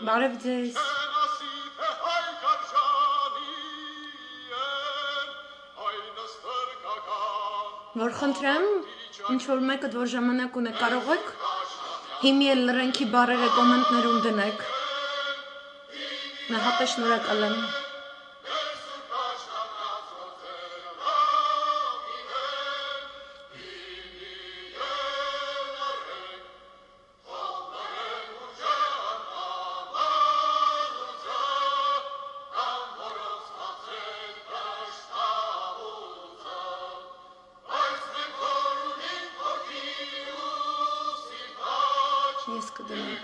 Բարև ձեզ։ Որ խնդրեմ, ինչ որ մեկը որ ժամանակ ունեք կարող եք հիմի էլ լրենքի բարերը կոմենտներում դնեք։ Նահապե շնորհակալ եմ։ Ես կդնեմ։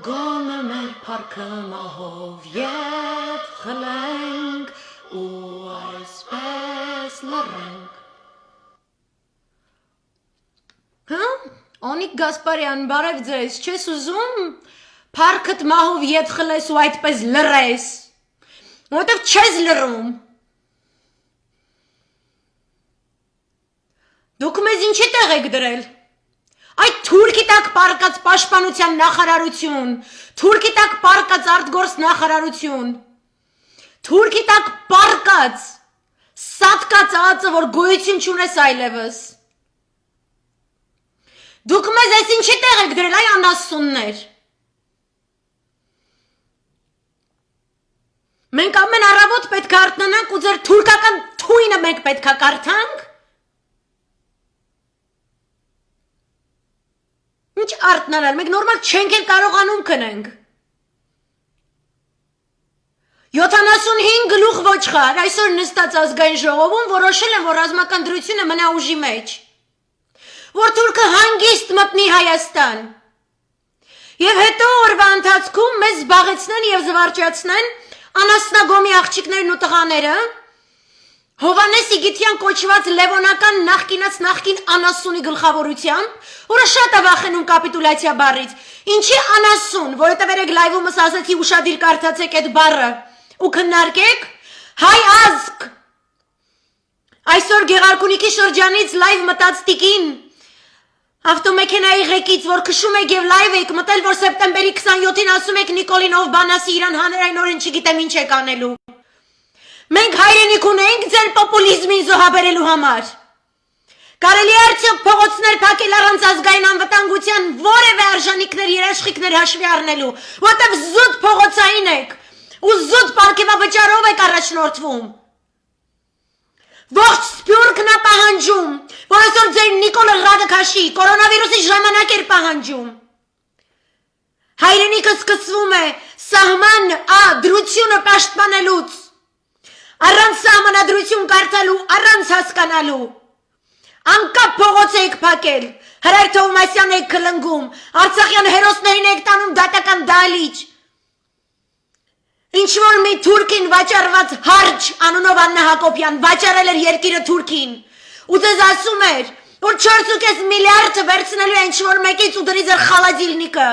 Գոնե մեր փառքը մահով ետ խլենք ու այսպես լռենք։ Հա? Օնիկ Գասպարյան, բարև ձեզ, չես ուզում Փառքդ մահով ետ խլես ու այդպես լռես, որտև չես լռում։ Դուք մեզ ինչի տեղ եք դրել։ Այդ թուրքի տակ պարկած պաշտպանության նախարարություն, թուրքի տակ պարկած արտգործ նախարարություն, թուրքի տակ պարկած, սատկած ածը, որ գոյություն չունես այլևս։ Դուք մեզ այս ինչի տեղ եք դրել, այ անասուններ։ Մենք ամեն առավոտ պետք է արթնանանք ու ձեր թուրքական թույնը մենք պետք է կարդանք։ Ինչ արթնանալ, մենք նորմալ չենք էլ կարողանում քնենք։ 75 գլուխ ոչխար այսօր նստած ազգային ժողովում որոշել են, որ ռազմական դրությունը մնա ուժի մեջ, որ թուրքը հանգիստ մտնի Հայաստան։ Եվ հետո օրվա ընթացքում մեզ զբաղեցնեն եւ զվարճացնեն անասնագոմի աղջիկներն ու տղաները, Հովանես Իգիթյան կոչված լևոնական նախկին անասունի գլխավորությամբ, որը շատ է վախենում կապիտուլյացիա բառից, ինչի անասուն, որովհետև երեք լայվումս ասացի ուշադիր կարդացեք այդ բառը ու քննարկեք, հայ ազգ, այսօր Գեղարքունիքի շրջանից լայվ մտած տիկին, ավտոմեքենայի ղեկից, որ քշում եք եւ լայվ եք մտել, որ սեպտեմբերի 27-ին ասում եք Նիկոլինով բանասի իրան հանրային օրեն չգիտեմ ինչ եք անելու։ Մենք հայրենիք ունենք ձեր պոպուլիզմին զոհաբերելու համար։ Կարելի է արդյոք փողոցներ փակել առանց ազգային անվտանգության որևէ արժանինքներ, երաշխիքներ հաշվի առնելու, որտեղ զուտ փողոցային եք ու զուտ պարգևավճարով եք առաջնորդվում։ Ողջ Սփյուռքն է պահանջում, որ այսօր ձեր Նիկոլը ռադը քաշի, կորոնավիրուսի ժամանակ էր պահանջում։ Հայրենիքը սկսվում է սահման դրությունը պաշտպանելուց, առանց սահմանադրություն կարդալու, առանց հասկանալու, անկապ փողոց եք փակել, Հրայր Թովմասյան եք քլնգում, Արցախյան հերոսներին եք տանում դատական դահլիճ, ինչ որ մի թուրքին վաճառված հարջ անունով Աննա Հակոբյան վաճառել էր երկիրը թուրքին ու ձեզ ասում էր, որ 4.5 միլիարդը վերցնելու են ինչ-որ մեկից ու դրի ձեր խալադիլնիկը։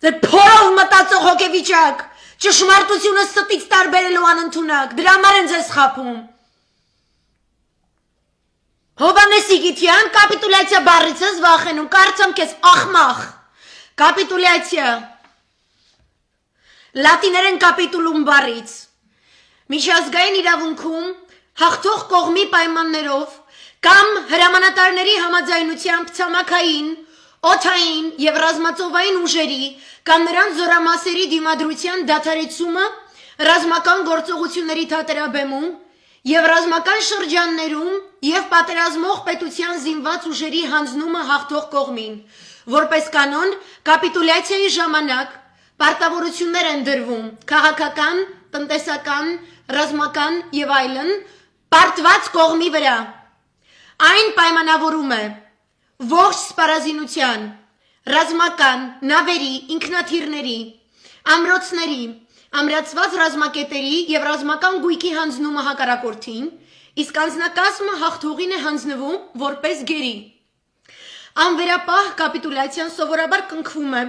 Ձեր փորով մտածող հոգեվիճակ, ճշմարտությունը ստից տարբերելու անընդունակ, դրա համար են ձեզ խաբում։ Հովանես Իգիթյան, կապիտուլյացիա բառից ես վախենում, կարծեմ քեզ ախմախ, կապիտուլյացիա, լատիներեն կապիտուլում բառից, միջազգային իրավունքում հաղթող կողմի պայմաններով կամ հրամանատարների համաձայնությամբ ցամաքային, օդային և ռազմածովային ուժերի կամ նրանց զորամասերի դիմադրության դադարեցումը ռազմական գործողությունների թատերաբեմում և ռազմական շրջաններում և պատերազմող պետության զինված ուժերի հանձնումը հաղթող կողմին, որպես կանոն կապիտուլյացիայի ժամանակ պարտավորություններ են դրվում քաղաքական, տնտեսական, ռազմական և այլն պարտված կողմի վրա։ Այն պայմանավորում է ողջ սպառազինության, ռազմական, նավերի, ինքնաթիռների, ամրոցների, ամրացված ռազմակետերի և ռազմական գույքի հանձնումը հակառակորդին, իսկ անձնակազմը հաղթողին է հանձնվում որպես գերի։ Անվերապահ կապիտուլյացիան սովորաբար կնքվում է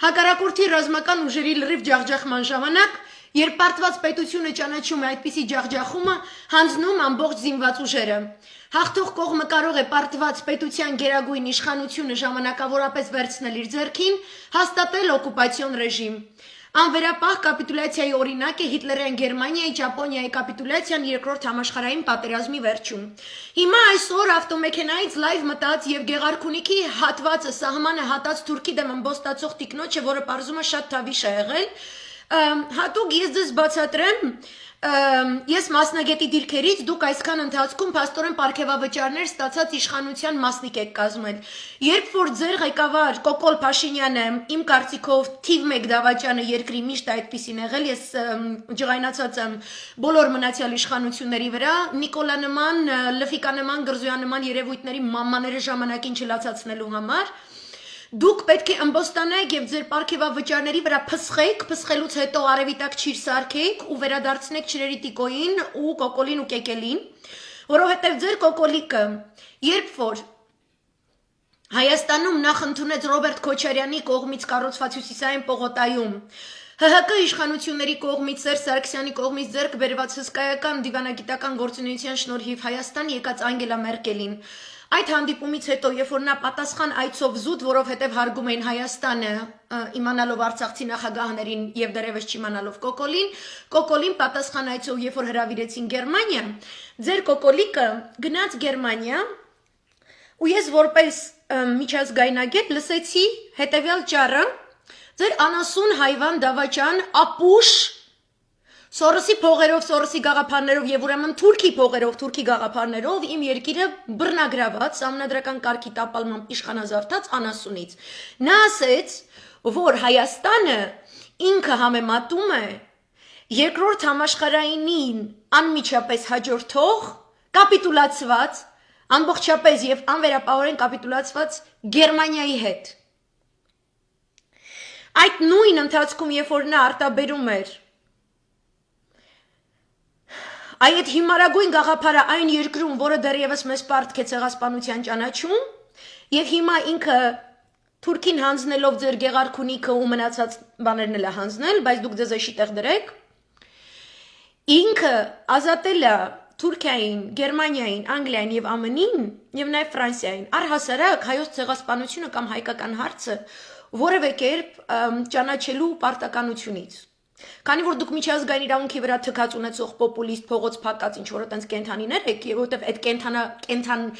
հակառակորդի ռազմական ուժերի լրիվ ջախջախման ժամանակ, երբ պարտված պետությունը ճանաչում է այդպիսի ջախջախումը, հանձնում ամբողջ զինված ուժերը։ Հաղթող կողմը կարող է պարտված պետության գերագույն իշխանությունը ժամանակավորապես վերցնել իր ձեռքին, հաստատել օկուպացիոն ռեժիմ։ Անվերապահ կապիտուլյացիայի օրինակ է Հիտլերյան Գերմանիայի, Ճապոնիայի կապիտուլյացիան Երկրորդ համաշխարհային պատերազմի վերջում։ Հիմա այսօր ավտոմեքենայից լայվ մտած եւ Գեղարքունիքի հատվածը սահմանը հատած թուրքի դեմ ըմբոստացող տիկնոջը, որը պարզում է շատ թավիշ է եղել, հատուկ ես ձեզ բացատրեմ, ես մասնագետի դիրքերից դուք այսքան ընթացքում փաստորեն պարգևավճարներ ստացած իշխանության մասնիկ եք կազմել։ Երբ որ ձեր ղեկավար Կոկոլ Փաշինյանը, իմ կարծիքով թիվ 1 դավաճանը երկրի միշտ այդպիսին եղել, ես ջղայնացած եմ բոլոր մնացյալ իշխանությունների վրա, Նիկոլա նման, Լֆիկա նման, Գրզոյան նման երևույթների մամաները ժամանակին չլացացնելու համար, դուք պետք է ըմբոստանայիք եւ ձեր պարգևավճարների վրա փսխեիք, փսխելուց հետո արևիտակ չիր սարքեիք ու վերադարձնեք չրերի տիկոին ու կոկոլին ու կեկելին, որովհետեւ ձեր կոկոլիկը, երբ որ Հայաստանում նախ ընդունեց Ռոբերտ Քոչարյանի կողմից կառուցված Հյուսիսային պողոտայում ՀՀԿ իշխանությունների կողմից, Սերժ Սարգսյանի կողմից ձեռք բերված հսկայական դիվանագիտական գործունեության շնորհիվ Հայաստան եկած Անգելա Մերկելին այդ հանդիպումից հետո, երբ որ նա պատասխան այցով զուտ, որովհետև հարգում էին Հայաստանը, իմանալով արցախցի նախագահներին եւ դեռևս չիմանալով Կոկոլին պատասխան այցով, երբ որ հրավիրեցին Գերմանիա, ձեր Կոկոլիկը գնաց Գերմանիա ու ես որպես միջազգայնագետ լսեցի հետեւյալ ճառը, ձեր անասուն հայվան դավաճան ապուշ Սորոսի փողերով, Սորոսի գաղափարներով եւ ուրեմն Թուրքի փողերով, Թուրքի գաղափարներով իմ երկիրը բռնագրաված, համնադրական կարգի տապալմամբ իշխանազարդած անասունից։ Նա ասեց, որ Հայաստանը ինքը համեմատում է երկրորդ համաշխարհայինին անմիջապես հաջորդող կապիտուլացված, ամբողջապես եւ անվերապահորեն կապիտուլացված Գերմանիայի հետ։ Այդ նույն ընթացքում, երբ որ նա արտաբերում էր այդ հիմարագույն գաղափարը այն երկրում, որը դեռևս մեզ պարտք է ցեղասպանության ճանաչում, եւ հիմա ինքը Թուրքին հանձնելով ձեր Գեղարքունիքը ու մնացած բաներն էլ հանձնել, բայց դուք ձեզ էշի տեղ դրեք, ինքը ազատել է Թուրքիային, Գերմանիային, Անգլիային եւ ԱՄՆ-ին եւ նաեւ Ֆրանսիային առհասարակ հայոց ցեղասպանությունը կամ հայկական հարցը որևէ կերպ ճանաչելու պարտականությունից։ Քանի որ դուք միջազգային իրավունքի վրա թքած ունեցող պոպուլիստ փողոց փակած ինչ որ այտենց կենթանիներ եք, որովհետև այդ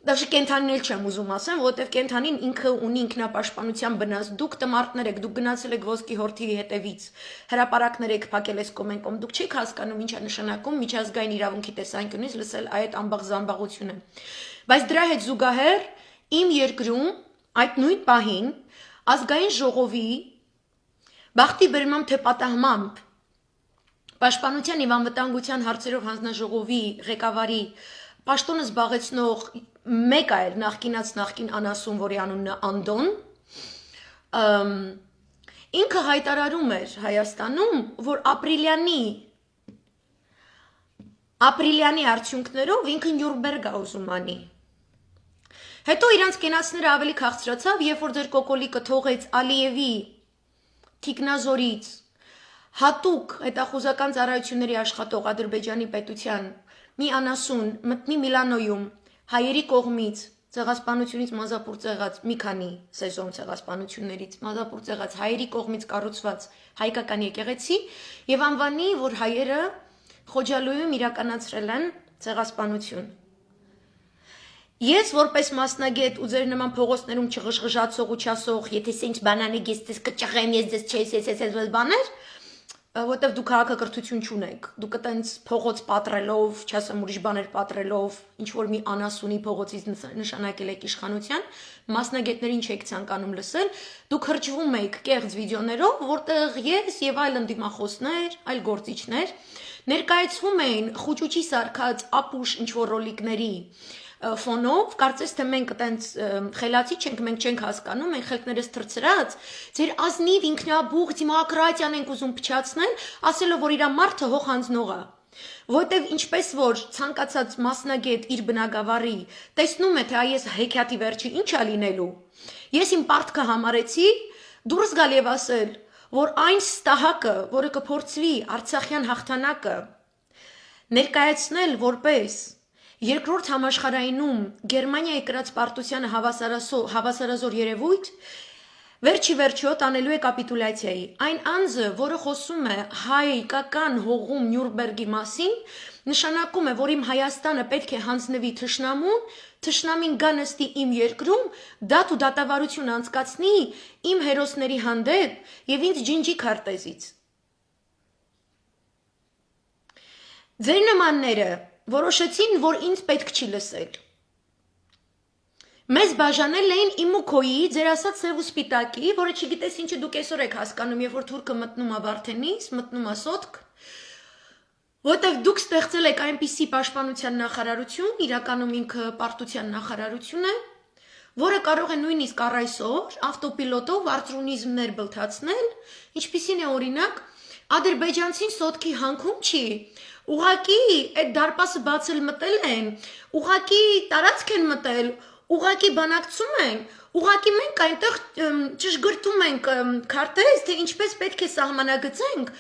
դաշի կենթանին էլ չեմ ուզում ասեմ, որովհետև կենթանին ինքը ունի ինքնապաշտպանության բնած, դուք տմարտներ եք, դուք գնացել եք ոսկի հորթի հետևից, հրապարակներ եք փակել այս կոմենկոմ, դուք չեք հասկանում ինչ է նշանակում միջազգային իրավունքի տեսանկյունից լսել այդ ամբողջ զամբաղությունը։ Բայց դրա հետ զուգահեռ իմ երկրում այդ նույն պահին ազգային ժողովի Բախտի բերմամբ թե պատահմամբ Պաշտպանության եւ անվտանգության հարցերով հանձնաժողովի ղեկավարի պաշտոնը զբաղեցնող մեկ այլ նախկին անասուն, որի անունն է Անդոն, ինքը հայտարարում էր Հայաստանում, որ ապրիլյանի ապրիլյանի արդյունքներով ինքը Նյուրնբերգ է ուզում անի։ Հետո իրանց կենացները ավելի քաղցրացավ, երբ որ ձեր կոկոլիկը թողեց Ալիևի թիկնազորից հատուկ հետախուզական ծառայությունների աշխատող Ադրբեջանի պետության մի անասուն մտնի Միլանոյում հայերի կողմից ցեղասպանությունից մազապուրծ եղած մի քանի սեզոն ցեղասպանություններից մազապուրծ եղած հայերի կողմից կառուցված հայկական եկեղեցի եւ անվանի, որ հայերը Խոջալույում իրականացրել են ցեղասպանություն։ Ես որպես մասնագետ ու ձեր նման փողոցներում չղժղժացող ու չասող, եթե սենց բանանի գեստես կճղեմ, ես դες չես բաներ, որտեվ դու քաղաքակրթություն չունեք, դուք այտենց փողոց պատրելով, չասեմ ուրիշ բաներ պատրելով, ինչ որ մի անասունի փողոցից նշանակել եք իշխանության, մասնագետներին չեք ցանկանում լսել, դուք հրճվում եք կեղծ վիդեոներով, որտեղ ես եւ այլ ընդդիմախոսներ, այլ գործիչներ ներկայացվում էին խուճուճի սարքած ապուշ ինչ որ ռոլիկների ֆոնով, կարծես թե մենք այտենց խելացի չենք, մենք չենք հասկանում, մենք խելքներս թրծրած, ձեր ազնիվ ինքնաբուխ դեմոկրատիան ենք ուզում փչացնել, ասելով որ իրա մարդը հող հանձնող է, որտեվ ինչպես որ ցանկացած մասնագետ իր բնագավառի տեսնում է թե այս հեքիաթի վերջը ինչ է լինելու, ես իմ պարտքը համարեցի դուրս գալ եւ ասել, որ այն ստահակը, որը կփորձվի Արցախյան հաղթանակը ներկայացնել որպես Երկրորդ համաշխարհայինում Գերմանիայի կրած պարտությանը հավասարազոր երևույթ վերջի վերջո տանելու է կապիտուլյացիայի։ Այն անձը, որը խոսում է հայկական հողում Նյուրնբերգի մասին, նշանակում է, որ իմ Հայաստանը պետք է հանձնվի թշնամուն, թշնամին գա նստի իմ երկրում, դատ ու դատավարություն անցկացնի իմ հերոսների հանդեպ եւ ինձ ջինջի քարտեզից։ Ձեր նմանները որոշեցին, որ ինձ պետք չի լսել։ Մեզ բաժանել էին իմ ու քոյի, ձեր ասած սև ու սպիտակի, որը չգիտես ինչը դուք այսօր եք հասկանում, երբ որ թուրքը մտնում է Վարդենիս, մտնում է Սոտք, որտեղ դուք ստեղծել եք այնպիսի պաշտպանության նախարարություն, իրականում ինքը պարտության նախարարություն է, որը կարող է նույնիսկ առ այսօր ավտոպիլոտով արծրունիզմներ բլթացնել, ինչպիսին է օրինակ ադրբեջանցին Սոտքի հանքում չի, ուղակի այդ դարպասը բացել մտել են, ուղակի տարածք են մտել, ուղակի բանակցում են, ուղակի մենք այնտեղ ճշգրտում ենք քարտեզ, թե ինչպես պետք է սահմանագծենք,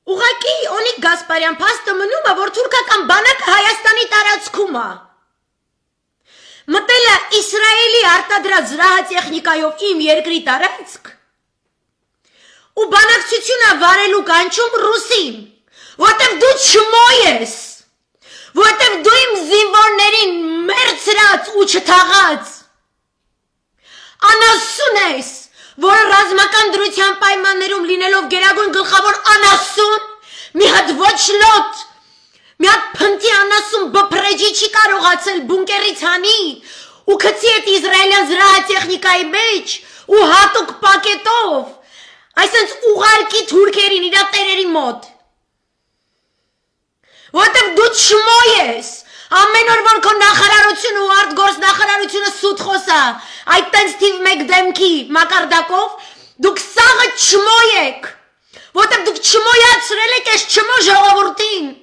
ուղակի Օնիկ Գասպարյան փաստը մնում է, որ թուրքական բանակը Հայաստանի տարածքում է։ Մտել է Իսրայելի արտադրած զրահատեխնիկայով իմ երկրի տարածք ու բանակցությունը վարելու կանչում ռուսին, որտև դու չմոյ ես, որտև դու իմ զինվորներին մերցրած ու չթաղած անասուն ես, որը ռազմական դրության պայմաններում լինելով գերագույն գլխավոր անասուն, մի հատ ոչ լոտ, մի հատ փնտի անասուն բփրեջի չի կարողացել բունկերից հանի ու գցի այդ իսրայելյան զրահատեխնիկայի մեջ ու հատուկ պակետով այսինքն ուղարկի թուրքերին իրա տերերի մոտ, որտեղ դու չմոյ ես, ամեն օր որ քո նախարարությունը ու արտգործ նախարարությունը սուտ խոսա, այդ տենց թիվ մեկ դեմքի մակարդակով, դուք սաղը չմոյ եք, որտեղ դուք չմոյացրել եք այս չմո ժողովրդին,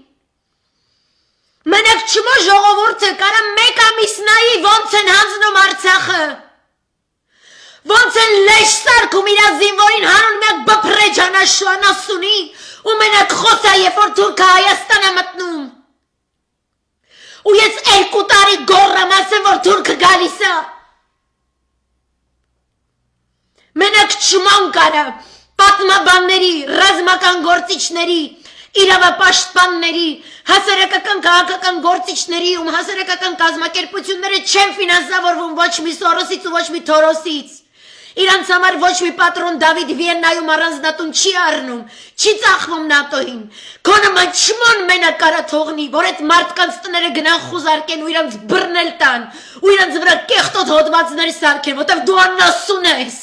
մենակ չմո ժողովուրդը կարա մեկ ամիս նայի ոնց են հանձնում Արցախը, ոնց են լեշ սարքում իրա զինվորին հանուն մեկ բփրեջ անասունի ու մենակ խոսա, երբ որ թուրքը Հայաստան է մտնում։ Ու ես 2 տարի գոռամ ասեմ, որ թուրքը գալիս է։ Մենակ չման կարա պատմաբանների, ռազմական գործիչների, իրավապաշտպանների, հասարակական քաղաքական գործիչների ու հասարակական կազմակերպությունները չեն ֆինանսավորվում ոչ մի Սորոսից ու ոչ մի Թորոսից։ Իրանց համար ոչ մի պատրոն Դավիթ Վիեննայում առանձնատուն չի առնում, չի ծախվում ՆԱՏՕ-ին։ Քո նման չմոն մենակ կարա թողնի, որ այդ մարդկանց տները գնան խուզարկեն ու իրանց բռնել տան, ու իրանց վրա կեղտոտ հոդվածներ սարքեն, որտեղ դու անասուն ես։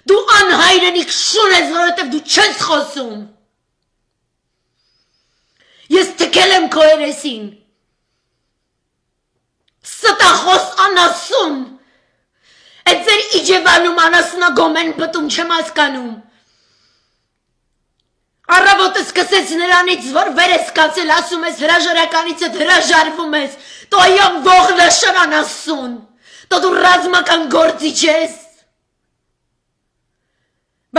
Դու անհայրենիք շուն ես, որովհետև դու չես խոսում։ Ես թքել եմ քո երեսին։ Ստախոս անասուն։ Այդ ձեր իջևանում անասնագոմեն պտում չեմ հասկանում։ Առավոտը սկսեց նրանից, որ վեր ես կացել, ասում ես հրաժարականից հետ հրաժարվում ես, տո այո ողնաշարան ասուն, տո դու ռազմական գործիչ ես։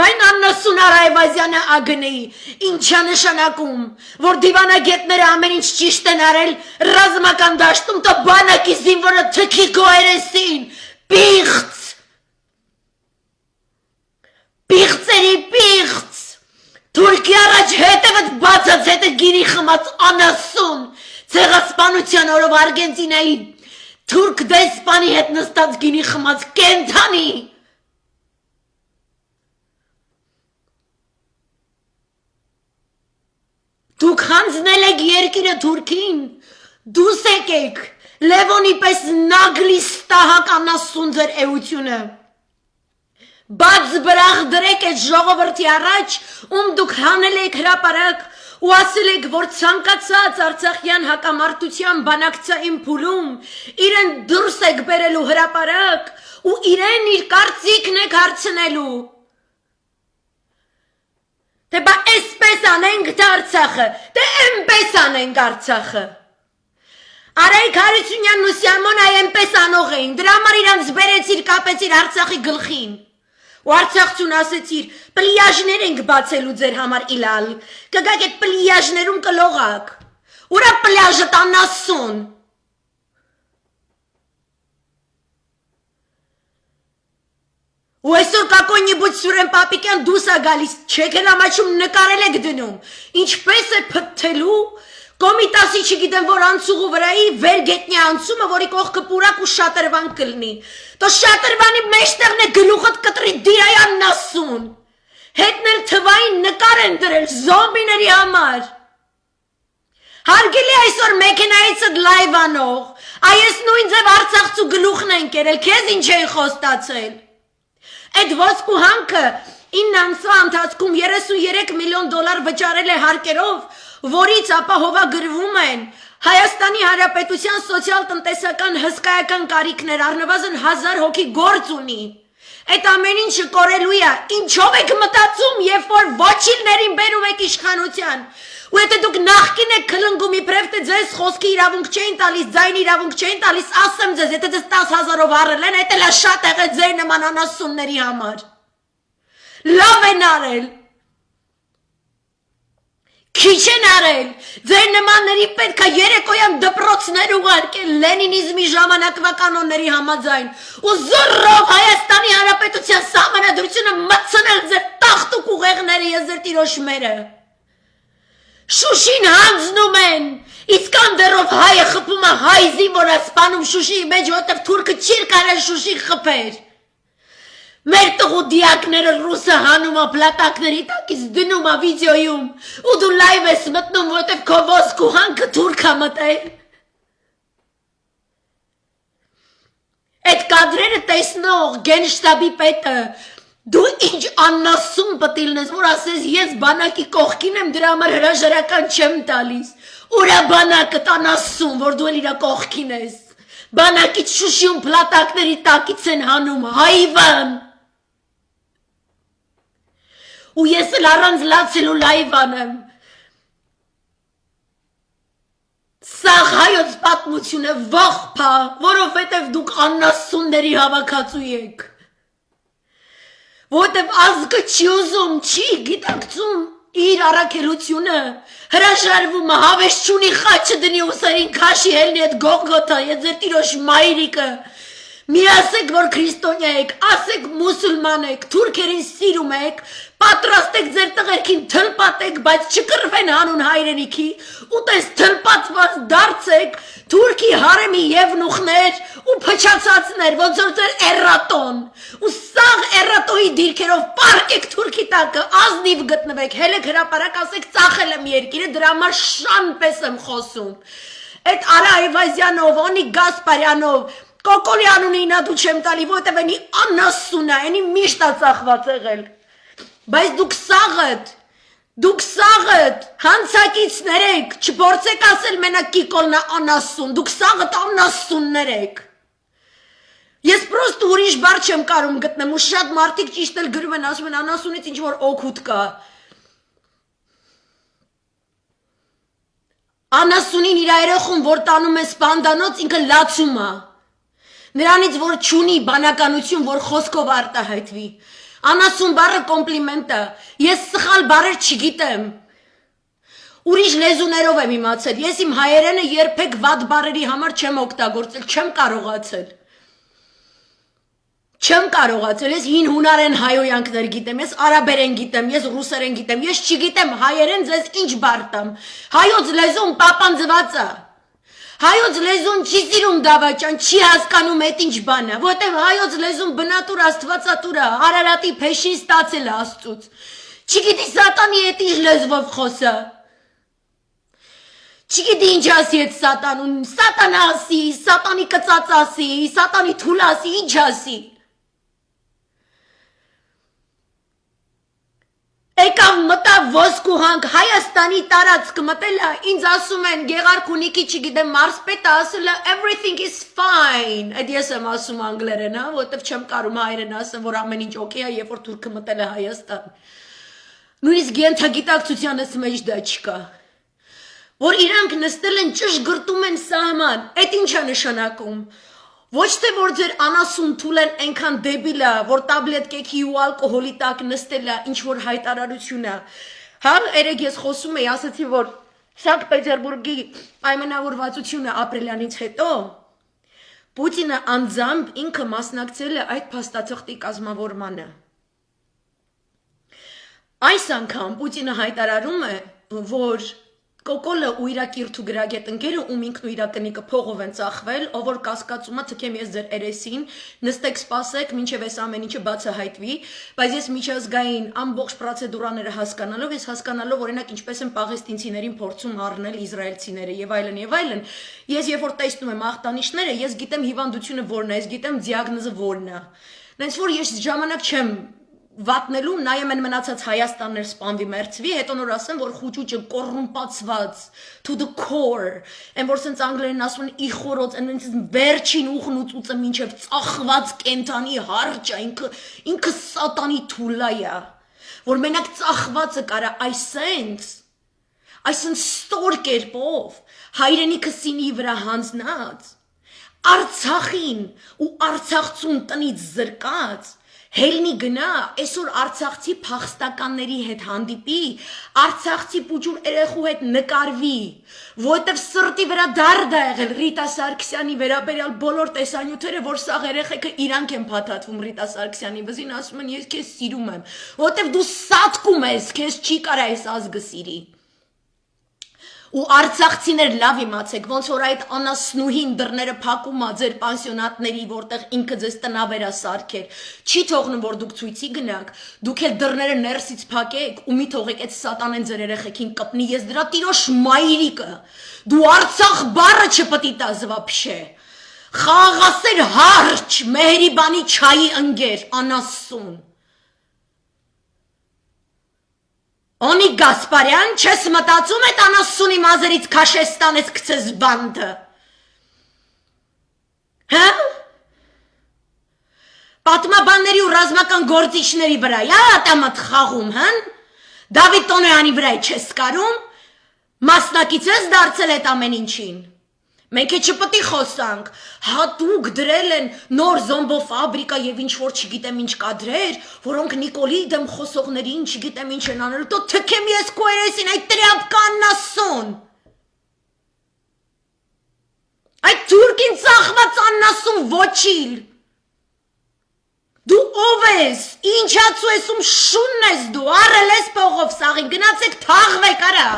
Բայն աննասուն Արայվազյանը ագնի, ինչա նշանակում, որ դիվանագետները ամեն ինչ ճիշտ են արել ռազմական դաշտում, տո բանակի զինվորը թքի կոերեսին, պիղծ, պիղծերի պիղծ, Թուրքի առաջ հետևդ բացած հետը գիրի խմած անասուն, ցեղասպանության օրով Արգենտինայի թուրք դեսպանի հետ նստած գինի խմած կենթանի։ Դուք հանձնել եք երկիրը Թուրքին, դուս եկեք, Լևոնի պես նագլիս տահակ անասուն ձեր էությունը, բաց բրաղ դրեք այդ ժողովրդի առաջ, դուք հանել եք հրապարակ ու ասել եք, որ ցանկացած Արցախյան հակամարտության բանակցային փուլում իրեն դուրս եք բերելու հրապարակ ու իրեն իր կարծիքն եք հարցնելու։ Դե բա էսպես անենք դա Արցախը, դե էնպես անենք Արցախը։ Արայք Հարությունյանն ու Սյամոնայի էնպես անող էին, դրա համար իրանց բերեցիր կապեցիր Արցախի գլխին։ Ու Արցախցուն ասեցիր, պլիաժներ ենք բացելու ձեր համար իլալ, կգաք այդ պլիաժներում կլողակ, ուրա պլիաժը տանասուն։ Ու այսօր կակոնի-բուչ Սուրեն Պապիկյան դուս ա գալիս, չեք էլ ամաչում նկարել եք դնում, ինչպես է պտթելու, կոմիտասի չգիտեմ, որ անցուղու վրայի վերգետնի անցումը, որի կողքը պուրակ ու շատրվան կլնի, տո շատրվանի մեջտեղն է գլուխըտ կտրի դիրայանն ասուն, հետն էլ թվային նկար են դրել զոմբիների համար, հարգելի այսօր մեքենայիցդ լայվ անող, այս նույն ձև Արցախցու գլուխն են կերել, քեզ ինչ են խոստացել, այդ ոսկու հանքը 9 ամսվա ընթացքում 33 միլիոն դոլար վճարել է հարկերով, որից ապահովագրվում են Հայաստանի Հանրապետության սոցիալ-տնտեսական հսկայական կարիքներ, առնվազն 1000 հոգի գործ ունի։ Այդ ամեն ինչը կորելու է, ինչով եք մտածում, երբ որ ոչիլներին բերում եք իշխանության։ Ու եթե դուք նախկին եք քլնգում իբրև թե ձեզ խոսքի իրավունք չէին տալիս, ձայնի իրավունք չէին տալիս, ասեմ ձեզ, եթե ձեզ 10,000-ով առել են, այդ էլ է շատ եղել ձեր նման անասունների համար։ Լավ են արել։ Քիչ են արել, ձեր նմանների պետք է երեկոյան դպրոցներ ուղարկել Լենինիզմի ժամանակվա կանոնների համաձայն ու զոռով Հայաստանի Հանրապետության սահմանադրությունը մտցնել ձեր տախտուկ ուղեղները եւ ձեր տիրոշմերը։ Շուշին հանձնում են, Իսկանդերով հայը խփում է հայ զինվորը սպանում Շուշիի մեջ, որտեղ թուրքը չի կարել Շուշի խփեր։ Մեր տղու դիակները ռուսը հանում է պլատակների տակից դնում է վիդեոյում ու դու լայվ ես մտնում, որտև քո ոսկու հանքը թուրք է մտել։ Այդ կադրերը տեսնող գենշտաբի պետը դու ինչ աննասուն պտիլն ես, որ ասես ես բանակի կողքին եմ, դրա համար հրաժարական չեմ տալիս։ Ուրա բանակը տանասուն, որ դու էլ իրա կողքին ես։ Բանակից Շուշիում պլատակների տակից են հանում հայվան։ Ու ես էլ առանց լացելու լայվ անեմ։ Սաղ հայոց պատմություն է վախփա, որովհետև դուք աննասունների հավաքածու եք։ Որտև ազգը չի ուզում, չի գիտակցում իր առաքելությունը, հրաժարվում է, հավես չունի խաչը դնի ուսերին քաշի հելնի այդ Գողգոթա, ես ձեր տիրոջ մայրիկը, մի ասեք, որ քրիստոնյա եք, ասեք մուսուլման եք, թուրքերին սիրում եք, պատրաստ եք ձեր տղերքին թլպատեք, բայց չկռվեն հանուն հայրենիքի, ու տես թլպատված դարձեք թուրքի հարեմի եվնուխներ ու փչացածներ, ոնց որ ձեր էրատոն, ու սաղ էրատոյի դիրքերով պարկեք թուրքի տակը, ազնիվ գտնվեք, հելեք հրապարակ ասեք ծախել եմ երկիրը, դրա համար շան պես եմ խոսում, այդ Արա Այվազյանով, Օնիկ Գասպարյանով, Կոկոլյանունի ինա դու չեմ տալի, որտև ենի անասուն է, ենի միշտ է ծախված եղել, բայց դուք սաղըտ, հանցակիցներ եք, չբորցեք ասել մենակ կիկոլնա անասուն, դուք սաղըտ անասուններ եք, Ես պրոստ ուրիշ բառ չեմ կարում գտնեմ ու շատ մարդիկ ճիշտ էլ գրում են ասում են անասունից ինչ որ օգուտ կա Անասունին իր երեխուն որ տանում է սպանդանոց ինքը լացում է Նրանից որ չունի բանականություն որ խոսքով արտահայտվի Անասուն բառը կոմպլիմենտ է ես սխալ բառեր չգիտեմ Ուրիշ լեզուներով եմ իմացել ես իմ հայերենը երբեք վատ բառերի համար չեմ օգտագործել չեմ կարողացել ես հին հունարեն հայոյանքներ գիտեմ ես արաբերեն գիտեմ ես ռուսերեն գիտեմ ես չգիտեմ հայերեն ձեզ ինչ բառ տամ հայոց լեզուն պապանձված է Հայոց լեզուն չի սիրում դավաճան, չի հասկանում այդ ինչ բան է, որտեղ հայոց լեզուն բնատուր աստվածատուր է, Արարատի փեշին ստացել է Աստծուց։ Չգիտի սատանի հետ ինչ լեզվով խոսա։ Չգիտի ինչ ասի այդ սատանուն, սատանա ասի, սատանի կծած ասի, սատանի թուլ ասի, ինչ ասի։ Եկավ մտավ ոսկու հանք Հայաստանի տարածք մտել է ինձ ասում են Գեղարքունիքի չգիտեմ մարզպետը ասել է everything is fine այդ ես եմ ասում անգլերեն հա որտեվ չեմ կարում հայերեն ասեմ որ ամեն ինչ օքեյ է երբ որ թուրքը մտել է Հայաստան նույնիսկ ենթագիտակցությանս մեջ դա չկա որ իրանք նստել են ճշգրտում են սահման այդ ինչ է նշանակում Ոչ թե որ ձեր անասուն թուլ են այնքան դեբիլ է, որ տաբլետ կեքի ու ալկոհոլի տակ նստել է, ինչ որ հայտարարություն է։ Հա, երեք ես խոսում էի, ասացի, որ Սանկտ Պետերբուրգի պայմանավորվածությունը ապրիլյանից հետո Պուտինը անձամբ ինքը մասնակցել է այդ փաստաթղթի կազմավորմանը։ Այս անգամ Պուտինը հայտարարում է, որ Կոկոլը ու իրա կիրթու գրագետ ընկերը ում ինքն ու իրա տնիկը փողով են ծախվել, ով որ կասկածում է թքեմ ես ձեր երեսին, նստեք սպասեք, մինչև այս ամեն ինչը բացահայտվի, բայց ես միջազգային ամբողջ պրոցեդուրաները հասկանալով, ես հասկանալով օրինակ ինչպես են պաղեստինցիներին փորձում առնել իսրայելցիները եւ այլն, ես երբ որ տեսնում եմ ախտանիշները, ես գիտեմ հիվանդությունը որն է, ես գիտեմ դիագնոզը որն է։ Նենց որ ես ժամանակ չեմ վատնելու նայեմ են մնացած Հայաստաններ սպանվի մերցվի, հետո նոր ասեմ, որ խուճուճը կոռումպացված, to the core, են որ սենց անգլերեն ասում են իխորոց, են վերջին ուխն ու ծուծը մինչև ծախված կենտանի հարճ է, ինքը սատանի թուլայա, որ մենակ ծախվածը կարա այսենց ստոր կերպով, հայրենիքը սինի վրա հանձնած, Արցախին ու Արցախցուն տնից զրկած, Հելնի գնա, այսօր արցախցի փախստականների հետ հանդիպի, արցախցի պուջուր երեխու հետ նկարվի, որտև սրտի վրա դարդ է եղել Ռիտա Սարգսյանի վերաբերյալ բոլոր տեսանյութերը, որ սաղ երեխեքը իրանք են փաթաթվում Ռիտա Սարգսյանի վզին, ասում են ես քեզ սիրում եմ, որտև դու սատկում ես, քեզ չի կարա այս ազգը սիրի։ Ու արցախցիներ լավ իմացեք, ոնց որ այդ անասնուհին դռները փակում է ձեր պանսիոնատների, որտեղ ինքը ձեզ տնավերա սարքեր, չի թողնում, որ դուք ցույցի գնաք, դուք էլ դռները ներսից փակեք ու մի թողեք այդ սատանեն ձեր երեխեքին կպնի, ես դրա տիրոջ մայրիկը, դու Արցախ բառը չպետք է տաս վաբշե, խաղաղասեր հարճ, Մեհրիբանի չայի ընկեր, անասուն Օնի Գասպարյան, չես մտածում այդ անասունի մազերից քաշեստանես գցես բանդը։ Հա? Պատմաբանների ու ռազմական գործիչների վրա, ատամատ խաղում, հն? Դավիթ Տոնոյանի վրա չես կարում, մասնակից ես դարձել այդ ամեն ինչին։ Մենք չպետք է խոսանք, հատուկ դրել են նոր զոմբո ֆաբրիկա եւ ինչ որ չգիտեմ ինչ կադրեր, որոնք Նիկոլի դեմ խոսողներին չգիտեմ ինչ են անելու, դու թքեմ ես քո երեսին այդ տրապկանն ասուն։ Այդ թուրքին ծախված աննասուն ոչիլ։ Դու ով ես, ինչացու ես շունն ես դու, առել ես փողով սաղին, գնացեք թաղվեք արա։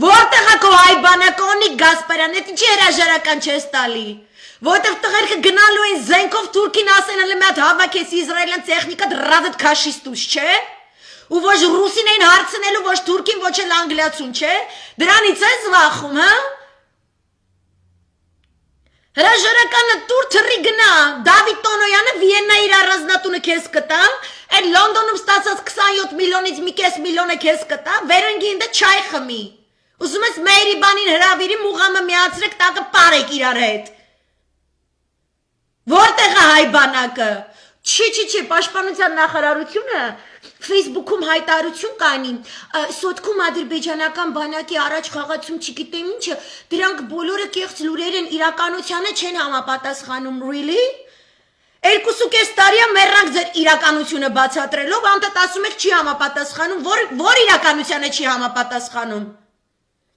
Որտեղ է քո հայ բանակոնի Գասպարյան, այդ ինչի հրաժարական չես տալի, որտեղ տղերքը գնալու են զենքով Թուրքին ասեն հələ մի հատ հավաքես իսրայելյան տեխնիկա դրադդ քաշիստուս, չէ։ Ու ոչ ռուսին էին հարցնելու, ոչ թուրքին, ոչ էլ անգլիացուն, չէ։ Դրանից ես վախում, հա։ Հրաժարականը տուր թռի գնա, Դավիթ Տոնոյանը Վիեննա իր առանձնատունը քեզ կտա, այդ Լոնդոնում ստացած 27 միլիոնից մի կես միլիոնը քեզ կտա, վերընկի ինձ չայ խմի։ Ուզում ես Մեհրիբանին հրավիրի մուղամը միացրեք տակը պարեք իրար հետ։ Որտեղ է հայ բանակը։ Չի, պաշտպանության նախարարությունը Facebook-ում հայտարարություն կանի, սոտքում ադրբեջանական բանակի առաջ խաղացում չգիտեմ ինչը, դրանք բոլորը կեղծ լուրեր են, իրականությանը չեն համապատասխանում, really? 2.5 տարի է մեռանք ձեր իրականությունը բացատրելով, անդադ ասում եք չի համապատասխանում, որ իրականությանը չի համապատասխանում։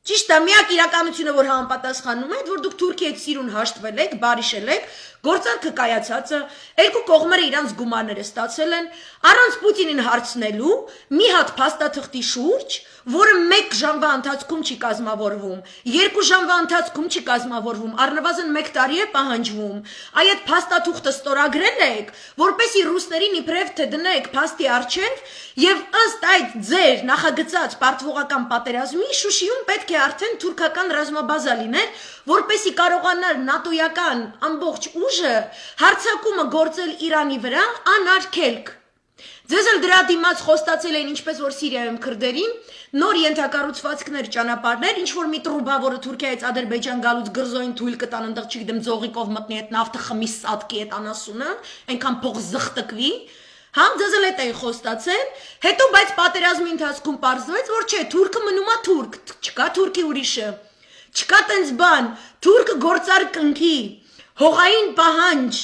Ճիշտ է, միակ իրականությունը, որ համապատասխանում է, որ դուք Թուրքիայից սիրուն հաշտվել եք, բարիշել եք, գործարքը կայացած է, երկու կողմերը իրանց գումարները ստացել են, առանց Պուտինին հարցնելու, մի հատ փաստաթղթի շուրջ, որը 1 ժամվա ընթացքում չի կազմավորվում, 2 ժամվա ընթացքում չի կազմավորվում, առնվազն 1 տարի է պահանջվում, այդ փաստաթուղթը ստորագրել եք, որպեսզի ռուսներին իբրև թե դնեք փաստի առջև, եւ ըստ այդ ձեր նախագծած պարտվողական պատերազմի Շուշիում պետք է արդեն թուրքական ռազմաբազա լիներ, որպեսզի կարողանար նատոյական ամբողջ ուժը հարձակումը գործել Իրանի վրա անարգելք։ Ձեզ էլ դրա դիմաց խոստացել էին ինչպես որ Սիրիայում քրդերին, նոր ենթակառուցվածքներ, ճանապարհներ, ինչ որ մի տրուբա, որը Թուրքիայից Ադրբեջան գալուց գրզոյին թույլ կտան, այնտեղ չգիտեմ ձողիկով մտնի այդ նավթը խմի սատկի այդ անասունը, այնքան փող զղտկվի, հա, ձեզ էլ այդ էին խոստացել, հետո բայց պատերազմի ընթացքում պարզվեց, որ չէ, թուրքը մնում է թուրք, չկա թուրքի ուրիշը, չկա տենց բան, թուրքը գործարք կնքի, հողային պահանջ,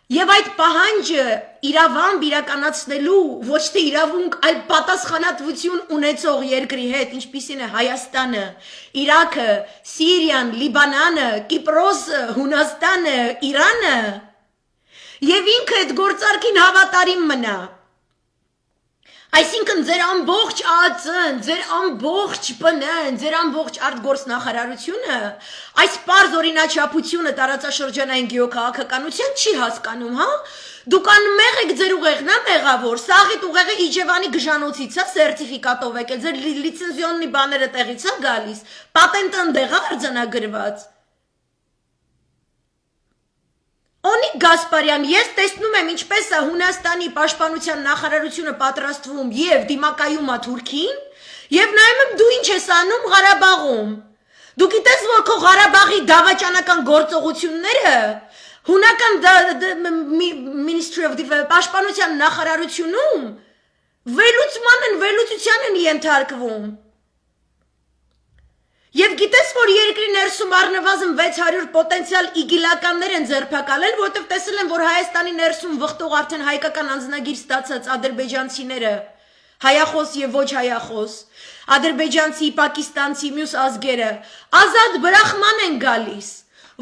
եւ այդ պահանջը իրավամբ իրականացնելու ոչ թե իրավունք, այլ պատասխանատվություն ունեցող երկրի հետ, ինչպիսին է Հայաստանը, Իրաքը, Սիրիան, Լիբանանը, Կիպրոսը, Հունաստանը, Իրանը, եւ ինքը այդ գործարքին հավատարիմ մնա։ Այսինքն ձեր ամբողջ ԱԱԾ-ն, ձեր ամբողջ ՊՆ-ն, ձեր ամբողջ արտգործնախարարությունը այս պարզ օրինաչափությունը տարածաշրջանային գեոքաղաքականության չի հասկանում, հա? Դուք անմեղ եք ձեր ուղեղն է մեղավոր, սաղիտ ուղեղը Իջևանի գժանոցից է սերտիֆիկատով եկել, ձեր լիցենզիոննի բաները տեղից է գալիս, պատենտը ընդեղ է արձանագրված։ Օնիկ Գասպարյան, ես տեսնում եմ ինչպես է Հունաստանի պաշտպանության նախարարությունը պատրաստվում եւ դիմակայում է Թուրքին, եւ նայում եմ դու ինչ ես անում Ղարաբաղում։ Դու գիտես որ քո Ղարաբաղի դավաճանական գործողությունները հունական Ministry of Defense պաշտպանության նախարարությունում վերլուծության են ենթարկվում։ Եվ գիտես, որ երկրի ներսում առնվազն 600 պոտենցիալ իգիլականներ են ձերբակալել, որովհետև տեսել են, որ Հայաստանի ներսում վխտող արդեն հայկական անձնագիր ստացած ադրբեջանցիները, հայախոս եւ ոչ հայախոս, ադրբեջանցի, պակիստանցի, մյուս ազգերը, ազատ բրախման են գալիս,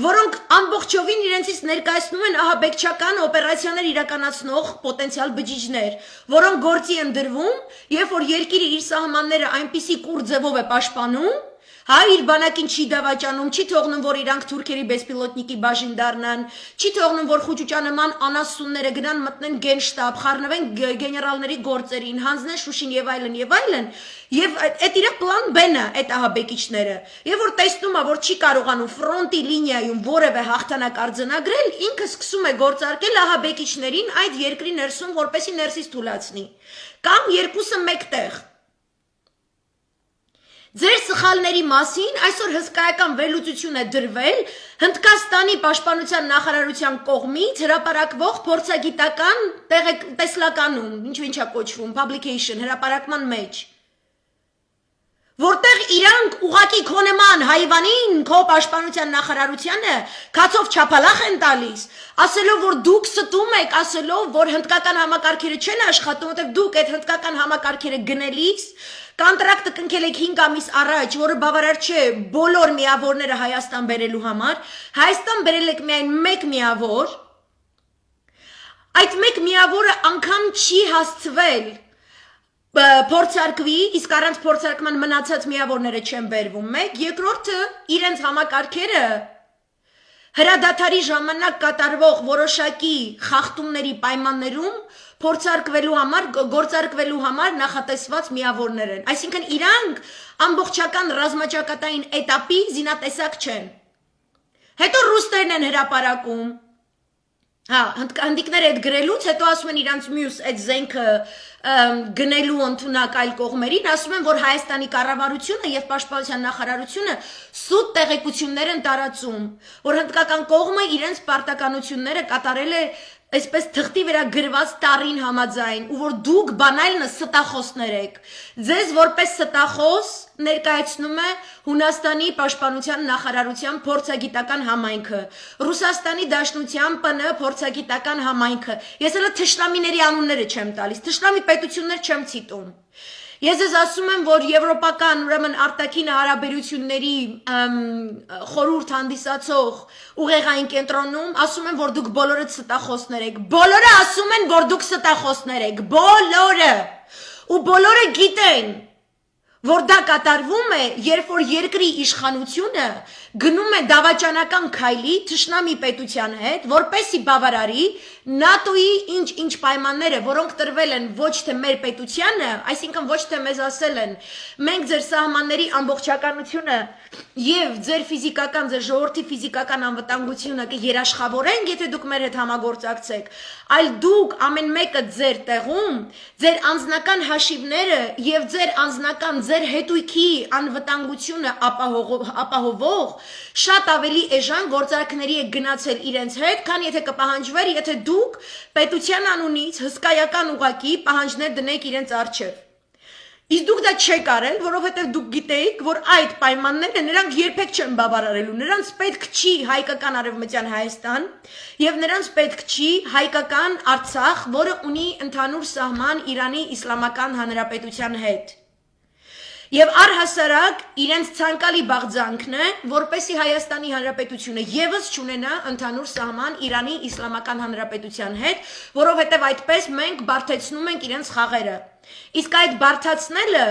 որոնք ամբողջովին իրենցից ներկայացնում են ահաբեկչական օպերացիաներ իրականացնող պոտենցիալ բջիջներ, որոնք գործի են դրվում, երբ որ երկիրը իր սահմանները այնպիսի կուր ձևով է պաշտպանում, հա իր բանակին չի դավաճանում, չի թողնում, որ իրանք թուրքերի բեսպիլոտնիկի բաժին դառնան, չի թողնում, որ խուճուճանման անասունները գնան մտնեն գենշտաբ, խառնվեն գեներալների գործերին, հանձնեն Շուշին եւ այլն, եւ այդ իր պլան B-ն է, այդ ահաբեկիչները։ Եվ որ տեսնում է, որ չի կարողանում ֆրոնտի լինիայում որևէ հաղթանակ արձանագրել, ինքը սկսում է գործարկել ահաբեկիչներին այդ երկրի ներսում, որպեսի ներսից թուլացնի։ Կամ երկուսը մեկտեղ։ Ձեր սխալների մասին այսօր հսկայական վերլուծություն է դրվել Հնդկաստանի պաշտպանության նախարարության կողմից հրապարակվող փորձագիտական տեսլականում, ինչ է կոչվում, publication, հրապարակման մեջ, որտեղ իրանք ուղակի քո նման հայվանին, քո պաշտպանության նախարարությանը քացով չափալախ են տալիս, ասելով, որ դուք ստում եք, ասելով, որ հնդկական համակարգերը չեն աշխատում, որտեղ դուք այդ հնդկական համակարգերը գնելիս Կոնտրակտը կնքել եք 5 ամիս առաջ, որը բավարար չէ բոլոր միավորները Հայաստան բերելու համար, Հայաստան բերել եք միայն 1 միավոր, այդ 1 միավորը անգամ չի հասցվել փորձարկվի, իսկ առանց փորձարկման մնացած միավորները չեն բերվում, 1, երկրորդը իրենց համակարգերը հրադադարի ժամանակ կատարվող որոշակի խախտումների պայմաններում գործարկվելու համար նախատեսված միավորներ են, այսինքն իրանք ամբողջական ռազմաճակատային էտապի զինատեսակ չեն, հետո ռուսներն են հրապարակում, հնդիկները այդ գրելուց հետո ասում են իրանց մյուս այդ զենքը գնելու ընդունակ այլ կողմերին, ասում են, որ Հայաստանի կառավարությունը եւ Պաշտպանության նախարարությունը սուտ տեղեկություններ են տարածում, որ հնդկական կողմը իրենց պարտականությունները կատարել է այսպես թղթի վրա գրված տառին համաձայն, ու որ դուք բանալնը ստախոսներ եք, ձեզ որպես ստախոս ներկայացնում է Հունաստանի պաշտպանության նախարարության փորձագիտական համայնքը, Ռուսաստանի Դաշնության ՊՆ փորձագիտական համայնքը, ես հələ թշնամիների անունները չեմ տալիս, թշնամի պետություններ չեմ ցիտում, ես ես ասում եմ, որ եվրոպական ուրեմն արտաքին հարաբերությունների խորհուրդ հանդիսացող ուղեղային կենտրոնում ասում են, որ դուք բոլորը ստախոսներ եք, բոլորը ասում են, որ դուք ստախոսներ եք, բոլորը, ու բոլորը գիտեն, որ դա կատարվում է, երբ որ երկրի իշխանությունը գնում է դավաճանական քայլի թշնամի պետության հետ, որպեսի բավարարի ՆԱՏՕ-ի ինչ պայմանները, որոնք տրվել են ոչ թե մեր պետությանը, այսինքն ոչ թե մեզ ասել են, մենք ձեր սահմանների ամբողջականությունը եւ ձեր ֆիզիկական, ձեր ժողովրդի ֆիզիկական անվտանգությունը կերաշխավորենք, եթե դուք մեր հետ համագործակցեք, այլ դուք ամեն մեկը ձեր տեղում, ձեր անձնական հաշիվները եւ ձեր անձնական ձեր հետույքի անվտանգությունը ապահովող շատ ավելի էժան գործարքների եք գնացել իրենց հետ, քան եթե կպահանջվեր, եթե դուք պետության անունից հսկայական ուղակի պահանջներ դնեք իրենց առջև։ Իսկ դուք դա չեք արել, որովհետև դուք գիտեիք, որ այդ պայմանները նրանք երբեք չեն բավարարելու, նրանց պետք չի հայկական արևմտյան Հայաստան եւ նրանց պետք չի հայկական Արցախ, որը ունի ընդհանուր սահման Իրանի Իսլամական Հանրապետության հետ։ Եվ առհասարակ իրենց ցանկալի բաղձանքն է, որպեսի Հայաստանի Հանրապետությունը եւս չունենա ընդհանուր սահման Իրանի Իսլամական Հանրապետության հետ, որովհետև այդպես մենք բարթեցնում ենք իրենց խաղերը։ Իսկ այդ բարթացնելը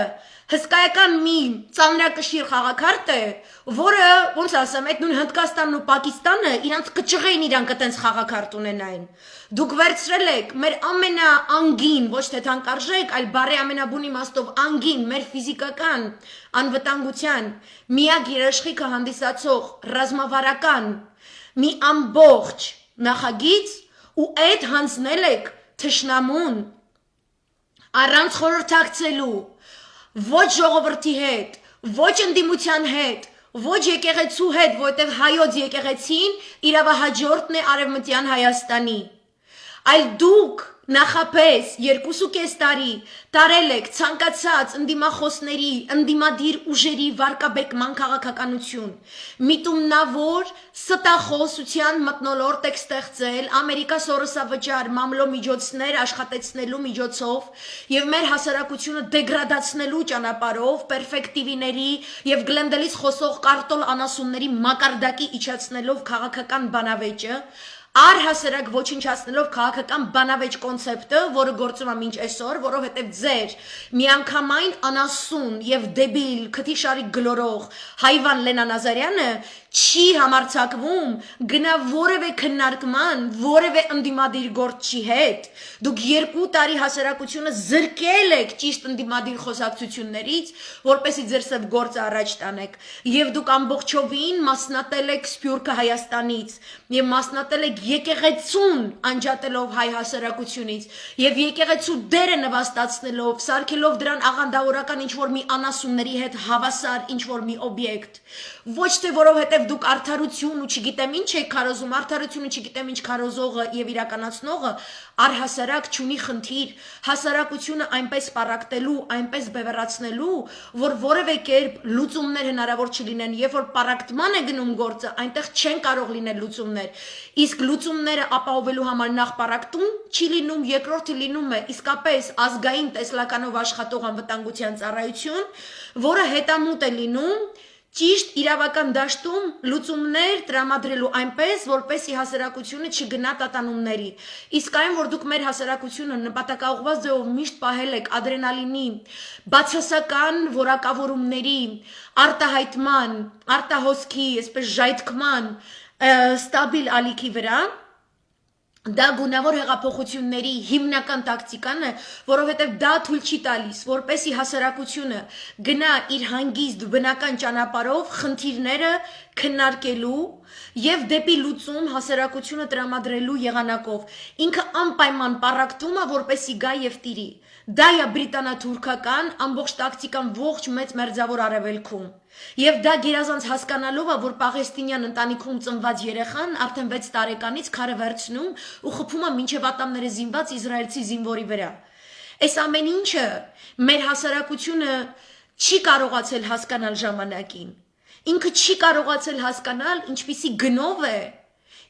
հսկայական մի ծանրակշիռ խաղակարդ է, որը, ոնց ասեմ, այդ նույն Հնդկաստանն ու Պակիստանը իրանց կճղեին իրանք այդպես խաղակարդ ունենային։ Դուք վերցրել եք մեր ամենաանգին, ոչ թե թանկարժեք, այլ բարի ամենաբուն իմաստով անգին, մեր ֆիզիկական անվտանգության միակ երաշխիքը հանդիսացող ռազմավարական մի ամբողջ նախագիծ ու այդ հանձնել եք թշնամուն առանց խորհրդակցելու, ոչ ժողովրդի հետ, ոչ ընդդիմության հետ, ոչ եկեղեցու հետ, որտեղ հայոց եկեղեցին իրավահաջորդն է Արևմտյան Հայաստանի, այլ դուք նախապես 2.5 տարի տարել եք ցանկացած ընդդիմախոսների, ընդդիմադիր ուժերի վարկաբեկման քաղաքականություն, միտումնավոր ստախոսության մթնոլորտ եք ստեղծել Ամերիկա սորոսավճար մամլոմիջոցներ աշխատեցնելու միջոցով եւ մեր հասարակությունը դեգրադացնելու ճանապարհով պերֆեկտիվիների եւ գլենդելից խոսող կարտոլ անասունների մակարդակի իջացնելով քաղաքական բանավեճը առհասարակ ոչնչացնելով քաղաքական բանավեճ կոնցեպտը, որը գործում է մինչ այսօր, որովհետև ձեր միանգամայն անասուն եւ դեբիլ քթի շարի գլորող Հայվան Լենա Նազարյանը չի համարձակվում գնա որևէ քննարկման, որևէ ընդդիմադիր գործչի հետ։ Դուք 2 տարի հասարակությունը զրկել եք ճիշտ ընդդիմադիր խոսակցություններից, որպեսզի ձեր սև գործը առաջ տանեք։ Եվ դուք ամբողջովին մասնատել եք Սփյուռքը Հայաստանից եւ մասնատել եք եկեղեցուն անջատելով հայ հասարակությունից եւ եկեղեցու դերը նվաստացնելով, սարքելով դրան աղանդավորական ինչ-որ մի անասունների հետ հավասար ինչ-որ մի օբյեկտ, ոչ թե որովհետեւ դուք արդարություն ու չգիտեմ ինչ եք քարոզում, արդարությունը չգիտեմ ինչ քարոզողը եւ իրականացնողը առհասարակ չունի խնդիր հասարակությունը այնպես պարակտելու, այնպես բևեռացնելու, որ որևէ կերպ լուծումներ հնարավոր չլինեն, երբ որ պարակտման է գնում գործը, այնտեղ չեն կարող լինել լուծումներ, իսկ լուծումները ապահովելու համար նախ պարակտում չի լինում, երկրորդը լինում է իսկապես ազգային տեսլականով աշխատող անվտանգության ծառայություն, որը հետամուտ է լինում ճիշտ իրավական դաշտում լուծումներ տրամադրելու այնպես, որպեսզի հասարակությունը չգնա տատանումների։ Իսկ այն, որ դուք մեր հասարակությունը նպատակաուղղված ձևով միշտ պահել եք ադրենալինի, բացասական որակավորումների, արտահայտման, արտահոսքի, այսպես ժայթքման ստաբիլ ալիքի վրա, դա գունավոր հեղափոխությունների հիմնական տակտիկան է, որովհետև դա թույլ չի տալիս, որպեսզի հասարակությունը գնա իր հանգիստ բնական ճանապարհով խնդիրները քննարկելու եւ դեպի լուծում հասարակությունը տրամադրելու եղանակով։ Ինքը անպայման պարակտում է, որպեսզի գա եւ տիրի։ Դա է բրիտանա-թուրքական ամբողջ տակտիկան ողջ մեծ մերձավոր արևելքում։ Եվ դա գերազանց հասկանալով է, որ Պաղեստինյան ընտանիքում ծնված երեխան արդեն 6 տարեկանից քարը վերցնում ու խփում է մինչև ատամները զինված իսրայելցի զինվորի վրա։ Այս ամեն ինչը մեր հասարակությունը չի կարողացել հասկանալ ժամանակին։ Ինքը չի կարողացել հասկանալ, ինչպիսի գնով է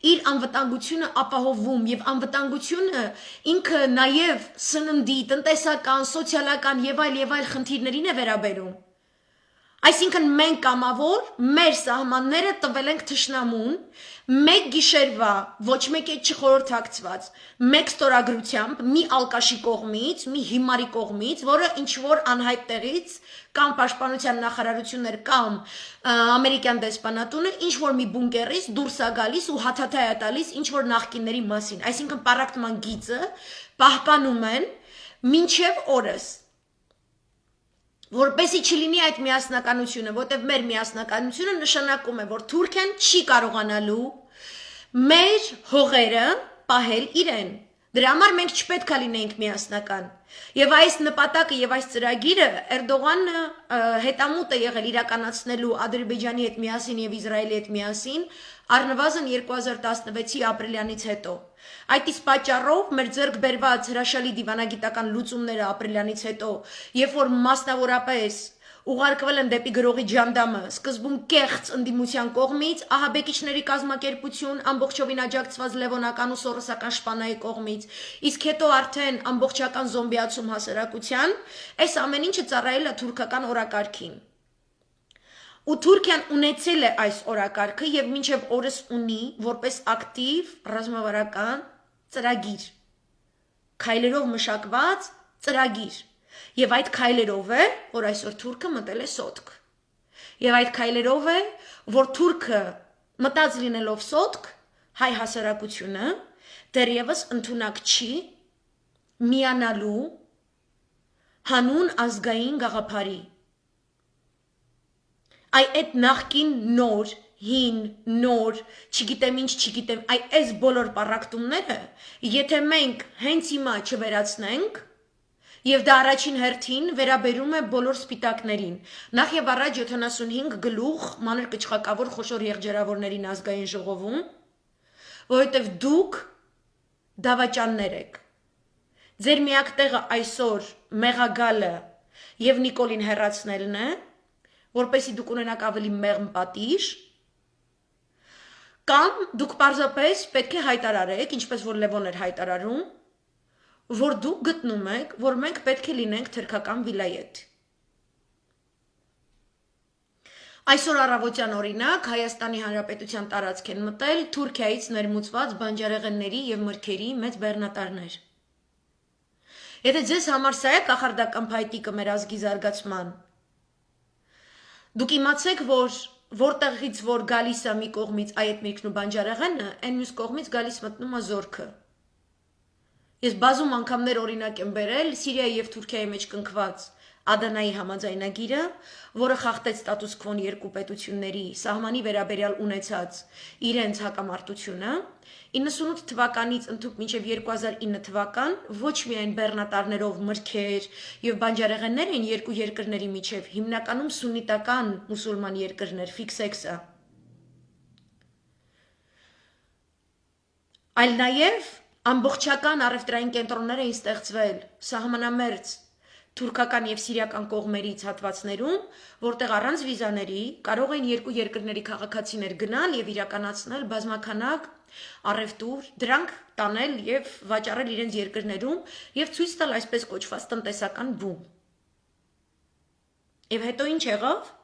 իր անվտանգությունը ապահովում եւ անվտանգությունը ինքը նաեւ սննդի, տնտեսական, սոցիալական եւ այլ խնդիրներին է վերաբերում։ Այսինքն մենք կամավոր մեր սահմանները տվել ենք թշնամուն մեկ գիշերվա ոչ մեկ է չխորհրդակցված մեկ ստորագրությամբ մի ալկաշի կողմից, մի հիմարի կողմից, որը ինչ որ անհայտ տեղից կամ պաշտպանության նախարարություններ կամ ամերիկյան դեսպանատունը ինչ որ մի բունկերից դուրս է գալիս ու հաթաթայ է տալիս ինչ որ նախկինների մասին, այսինքն պարակտման գիծը պահպանում են մինչև օրս որպեսի չլինի այդ միասնականությունը, որտեղ մեր միասնականությունը նշանակում է, որ Թուրքիան չի կարողանալու մեր հողերը պահել իրեն։ Դրա համար մենք չպետք է լինենք միասնական։ Եվ այս նպատակը եւ այս ծրագիրը Էրդողանը հետամուտ է եղել իրականացնելու Ադրբեջանի հետ միասին եւ Իսրայելի հետ միասին առնվազն 2016-ի ապրիլյանից հետո։ Այդ իսկ պատճառով մեր ձեռք բերված հրաշալի դիվանագիտական լուծումները ապրիլյանից հետո, երբ որ մասնավորապես ուղարկվել են դեպի գրողի ջանդամը, սկզբում կեղծ ընդդիմության կողմից, ահաբեկիչների կազմակերպություն, ամբողջովին աջակցված լևոնական ու սորոսական շպանայի կողմից, իսկ հետո արդեն ամբողջական զոմբիացում հասարակության, այս ամեն ինչը ծառայել է թուրքական օրակարգին։ Ու Թուրքիան ունեցել է այս օրակարգը եւ մինչեւ օրս ունի որպես ակտիվ ռազմավարական ծրագիր, քայլերով մշակված ծրագիր։ Եվ այդ քայլերով է, որ այսօր Թուրքը մտել է սոտք։ Եվ այդ քայլերով է, որ Թուրքը մտած լինելով սոտք, հայ հասարակությունը դեռևս ընդունակ չի միանալու հանուն ազգային գաղափարի։ Այդ նախքին նոր, հին, նոր, չգիտեմ ինչ, չգիտեմ, այս բոլոր պառակտումները, եթե մենք հենց հիմա չվերացնենք, եւ դա առաջին հերթին վերաբերում է բոլոր սպիտակներին։ Նախ եւ առաջ 75 գլուխ մանր կչխակավոր խոշոր եղջերավորներին ազգային ժողովում, որովհետեւ դուք դավաճաններ եք։ Ձեր միակ տեղը այսօր մեղագալը եւ Նիկոլին հեռացնելն է, որպեսզի դուք ունենաք ավելի մեղմ պատիժ, կամ դուք պարզապես պետք է հայտարարեք, ինչպես որ Լևոն էր հայտարարում, որ դուք գտնում եք, որ մենք պետք է լինենք թրքական վիլայետ։ Այսօր առավոտյան օրինակ Հայաստանի Հանրապետության տարածք են մտել Թուրքիայից ներմուծված բանջարեղենների եւ մրգերի մեծ բեռնատարներ։ Եթե ձեզ համար սա է կախարդական փայտիկը մեր ազգի զարգացման, դուք իմացեք, որ որտեղից որ գալիս է մի կողմից այդ միրգն ու բանջարեղենը, այն մյուս կողմից գալիս մտնում է զորքը։ Ես բազում անգամներ օրինակ եմ բերել Սիրիայի եւ Թուրքիայի մեջ կնքված Ադանայի համաձայնագիրը, որը խախտեց ստատուս քվոն երկու պետությունների սահմանի վերաբերյալ ունեցած իրենց հակամարտությունը, 98 թվականից ընդհուպ մինչև 2009 թվական ոչ միայն բեռնատարներով մրգեր եւ բանջարեղեններ են երկու երկրների միջև, հիմնականում սուննիտական մուսուլման երկրներ, ֆիքսեքսը, այլ նաեւ ամբողջական առևտրային կենտրոններ էին ստեղծվել սահմանամերձ թուրքական եւ սիրիական կողմերից հատվածներում, որտեղ առանց վիզաների կարող էին երկու երկրների քաղաքացիներ գնալ եւ իրականացնել բազմականակ առևտուր, դրանք տանել եւ վաճառել իրենց երկրներում եւ ցույց տալ այսպես կոչված տնտեսական բում։ Եվ հետո ինչ եղավ։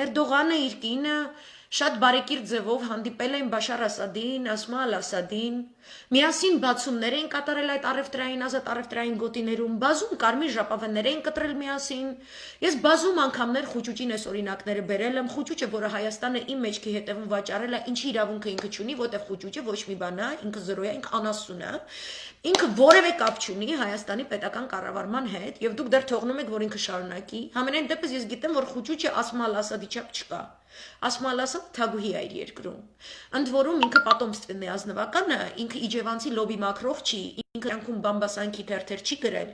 Էրդողանը իր կինը շատ բարեկիր ձևով հանդիպել էին Բաշար Ասադին, Ասմա Ալ-Ասադին, միասին բացումներ էին կատարել այդ առևտրային ազատ առևտրային գոտիներում, բազում կարմիր ժապավեններ էին կտրել միասին։ Ես բազում անգամներ Խուճուճին այս օրինակները բերել եմ, Խուճուճը, որը Հայաստանը իմ մեջքի հետևում վաճառել է, ինչի իրավունքը ինքը չունի, որտեղ Խուճուճը ոչ մի բան է, ինքը զրո է, ինքը անասուն է, ինքը որևէ կապ չունի Հայաստանի պետական կառավարման հետ, եւ դուք դեռ թողնում եք, որ ինքը շարունակի։ Համենայն դեպս ես գիտեմ, որ Խուճուճը Ասմա Ալ-Ասադի չափ չկա։ Ասմալասը թագուհի է իր երկրում։ Ընդ որում ինքը պատոմստվն է ազնվականը, ինքը իջևանցի լոբի մակրող չի, ինքը յանքում բամբասանքի թերթեր չի գրել։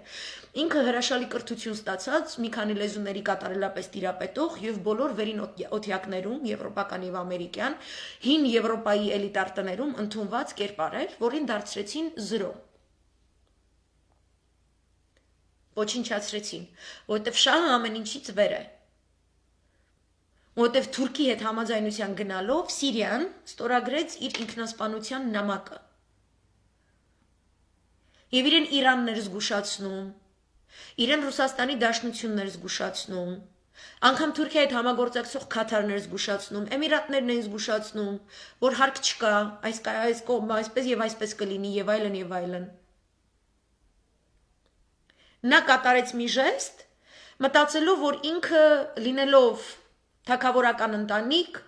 Ինքը հրաշալի կրթություն ստացած, մի քանի լեզուների կատարելապես տիրապետող եւ բոլոր վերին օթյակներում, եվրոպական եւ ամերիկյան, հին Եվրոպայի էլիտար տներում ընդունված կերպար էր, որին դարձրեցին 0։ Ոչնչացրեցին, որովհետև շահը ամեն ինչից վեր է։ Որովհետև Թուրքի հետ համաձայնության գնալով Սիրիան ստորագրեց իր ինքնասպանության նամակը։ Եվ իրեն Իրանն էր զգուշացնում, իրեն Ռուսաստանի Դաշնությունն էր զգուշացնում, անգամ Թուրքիայի հետ համագործակցող Քաթարն էր զգուշացնում, Էմիրատներն են զգուշացնում, որ հարկ չկա, այսպես եւ այսպես կլինի եւ այլն եւ այլն։ Նա կատարեց մի ժեստ, մտածելով, որ ինքը լինելով թագավորական ընտանիք,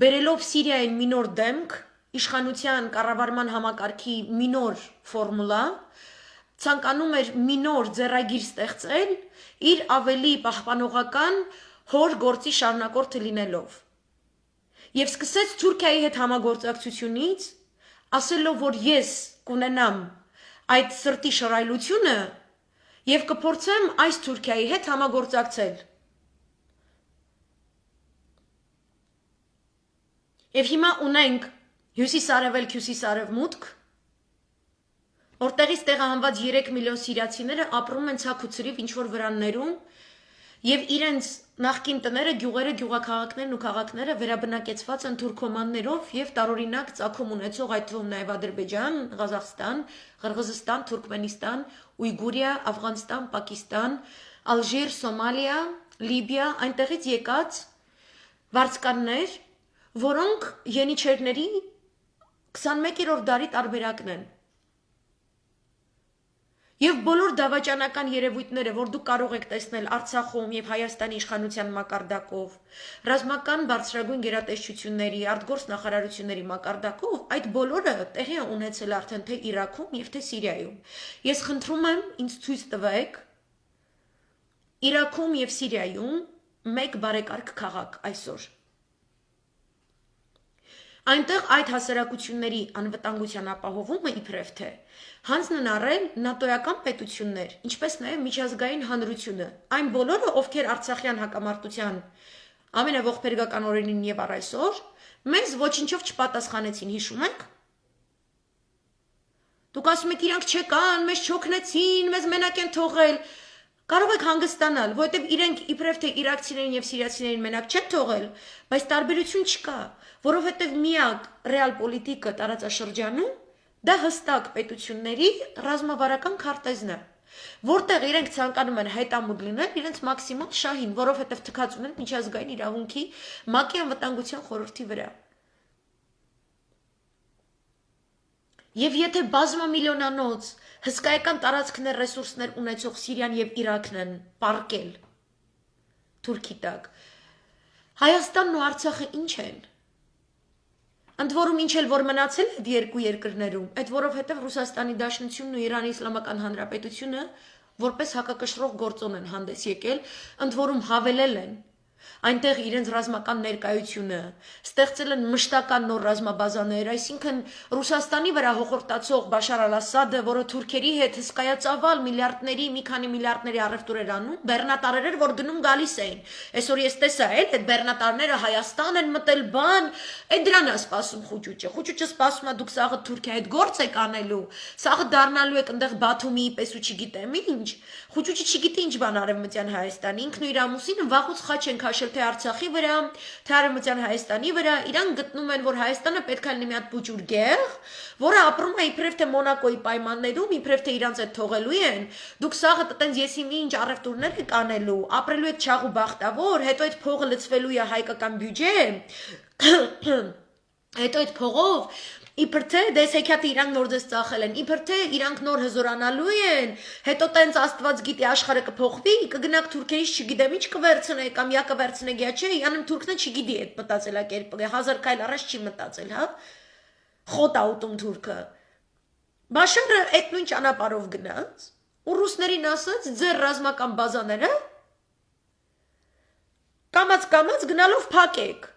բերելով Սիրիային մի նոր դեմք, իշխանության կառավարման համակարգի մի նոր ֆորմուլա, ցանկանում էր մի նոր ձեռագիր ստեղծել, իր ավելի պահպանողական հոր գործի շարունակորդը լինելով։ Եվ սկսեց Թուրքիայի հետ համագործակցությունից, ասելով, որ ես կունենամ այդ սրտի շռայլությունը եւ կփորձեմ այս Թուրքիայի հետ համագործակցել։ Եվ հիմա ունենք հյուսիս-արևելք, հյուսիս-արևմուտք, որտեղից տեղահանված 3 միլիոն սիրիացիները ապրում են ցակ ու ցրիվ ինչ-որ վրաններում եւ իրենց նախկին տները, գյուղերը, գյուղաքաղաքներն ու քաղաքները վերաբնակեցված են թուրքոմաններով եւ տարօրինակ ծագում ունեցող այդ թվում նաեւ Ադրբեջան, Ղազախստան, Ղրղզստան, Թուրքմենստան, Ույգուրիա, Աֆղանստան, Պակիստան, Ալժիր, Սոմալիա, Լիբիա, այնտեղից եկած վարձկաններ, որոնք յենիչերների 21-րդ դարի տարբերակն են։ Եվ բոլոր դավաճանական երևույթները, որ դուք կարող եք տեսնել Արցախում եւ Հայաստանի իշխանության մակարդակով, ռազմական բարձրագույն գերատեսչությունների, արտգործ նախարարությունների մակարդակով, այդ բոլորը տեղի է ունեցել արդեն թե Իրաքում եւ թե Սիրիայում։ Ես խնդրում եմ ինձ ցույց տվեք Իրաքում եւ Սիրիայում մեկ բարեկարգ քաղաք այսօր։ Այնտեղ այդ հասարակությունների անվտանգության ապահովումը իբրև թե հանձն են առել նատոյական պետություններ, ինչպես նաև միջազգային հանրությունը, այն բոլորը, ովքեր Արցախյան հակամարտության ամենաողբերգական օրերին եւ առ այսօր մեզ ոչինչով չպատասխանեցին, հիշում եք։ Դուք ասում եք իրանք չեկան, մեզ չօգնեցին, մեզ մենակ են թողել։ Կարող եք հանգստանալ, որովհետև իրենք իբրև թե իրաքցիներին եւ սիրիացիներին մենակ չեն թողել, բայց տարբերություն չկա, որովհետև միակ ռեալ պոլիտիկը տարածաշրջանում դա հստակ պետությունների ռազմավարական քարտեզն է, որտեղ իրենք ցանկանում են հետամուտ լինել իրենց մաքսիմալ շահին, որովհետև թքած ունեն միջազգային իրավունքի ՄԱԿ-ի անվտանգության խորհրդի վրա։ Եվ եթե բազմամիլիոնանոց հսկայական տարածքներ, ռեսուրսներ ունեցող Սիրիան եւ Իրաքն են պարկել Թուրքի տակ, Հայաստանն ու Արցախը ինչ են։ Ընդ որում ինչ էլ որ մնացել այդ երկու երկրներում, այդ որովհետև Ռուսաստանի Դաշնությունն ու Իրանի Իսլամական Հանրապետությունը որպես հակակշռող գործոն են հանդես եկել, ընդ որում հավելել են այնտեղ իրենց ռազմական ներկայությունը, ստեղծել են մշտական նոր ռազմաբազաներ, այսինքն Ռուսաստանի վրա հոխորտացող Բաշար Ալ-Ասադը, որը թուրքերի հետ հսկայածավալ միլիարդների, մի քանի միլիարդների առևտուր էր անում, բեռնատարեր էր, որ գնում գալիս էին։ Այսօր ես տեսա այդ բեռնատարները Հայաստան են մտել բան, այդ դրան է սպասում Խուճուճը։ Խուճուճը սպասում է դուք սաղը Թուրքիայի հետ գործ եք անելու, սաղը դառնալու եք այնտեղ Բաթումիի պես ու չգիտեմ ինչ։ Խուճուճը չգիտի ինչ բան Արևմտյան Հայաստանի, ինքն ու իր ամուսինը վաղուց խաչ են քաշել թե Արցախի վրա, թե Արևմտյան Հայաստանի վրա, իրան գտնում են, որ Հայաստանը պետք է լինի մի հատ փուճուր գեղ, որը ապրում է իբրև թե Մոնակոյի պայմաններում, իբրև թե իրանց այդ թողելու են, դուք սաղը տենց եսի մի ինչ առևտուրներ եք անելու, ապրելու եք չաղ ու բախտավոր, հետո այդ փողը լցվելու է հայկական բյուջե, հետո այդ փողով իբր թե դες հեքիաթը իրանք նոր դες ծախել են, իբր թե իրանք նոր հզորանալու են, հետո տենց Աստված գիտի աշխարհը կփոխվի, կգնաք թուրքերից չգիտեմ ինչ կվերցնեք, կամ յա կվերցնեք յա չէ, յանım թուրքն չգիտի այդ մտածելակերպը, 1000 քայլ առաջ չի մտածել, հա։ Խոտ աուտում թուրքը։ Բաշարը այդ նույն ճանապարհով գնաց, ու ռուսներին ասաց ձեր ռազմական բազաները կամած գնալով փակեք։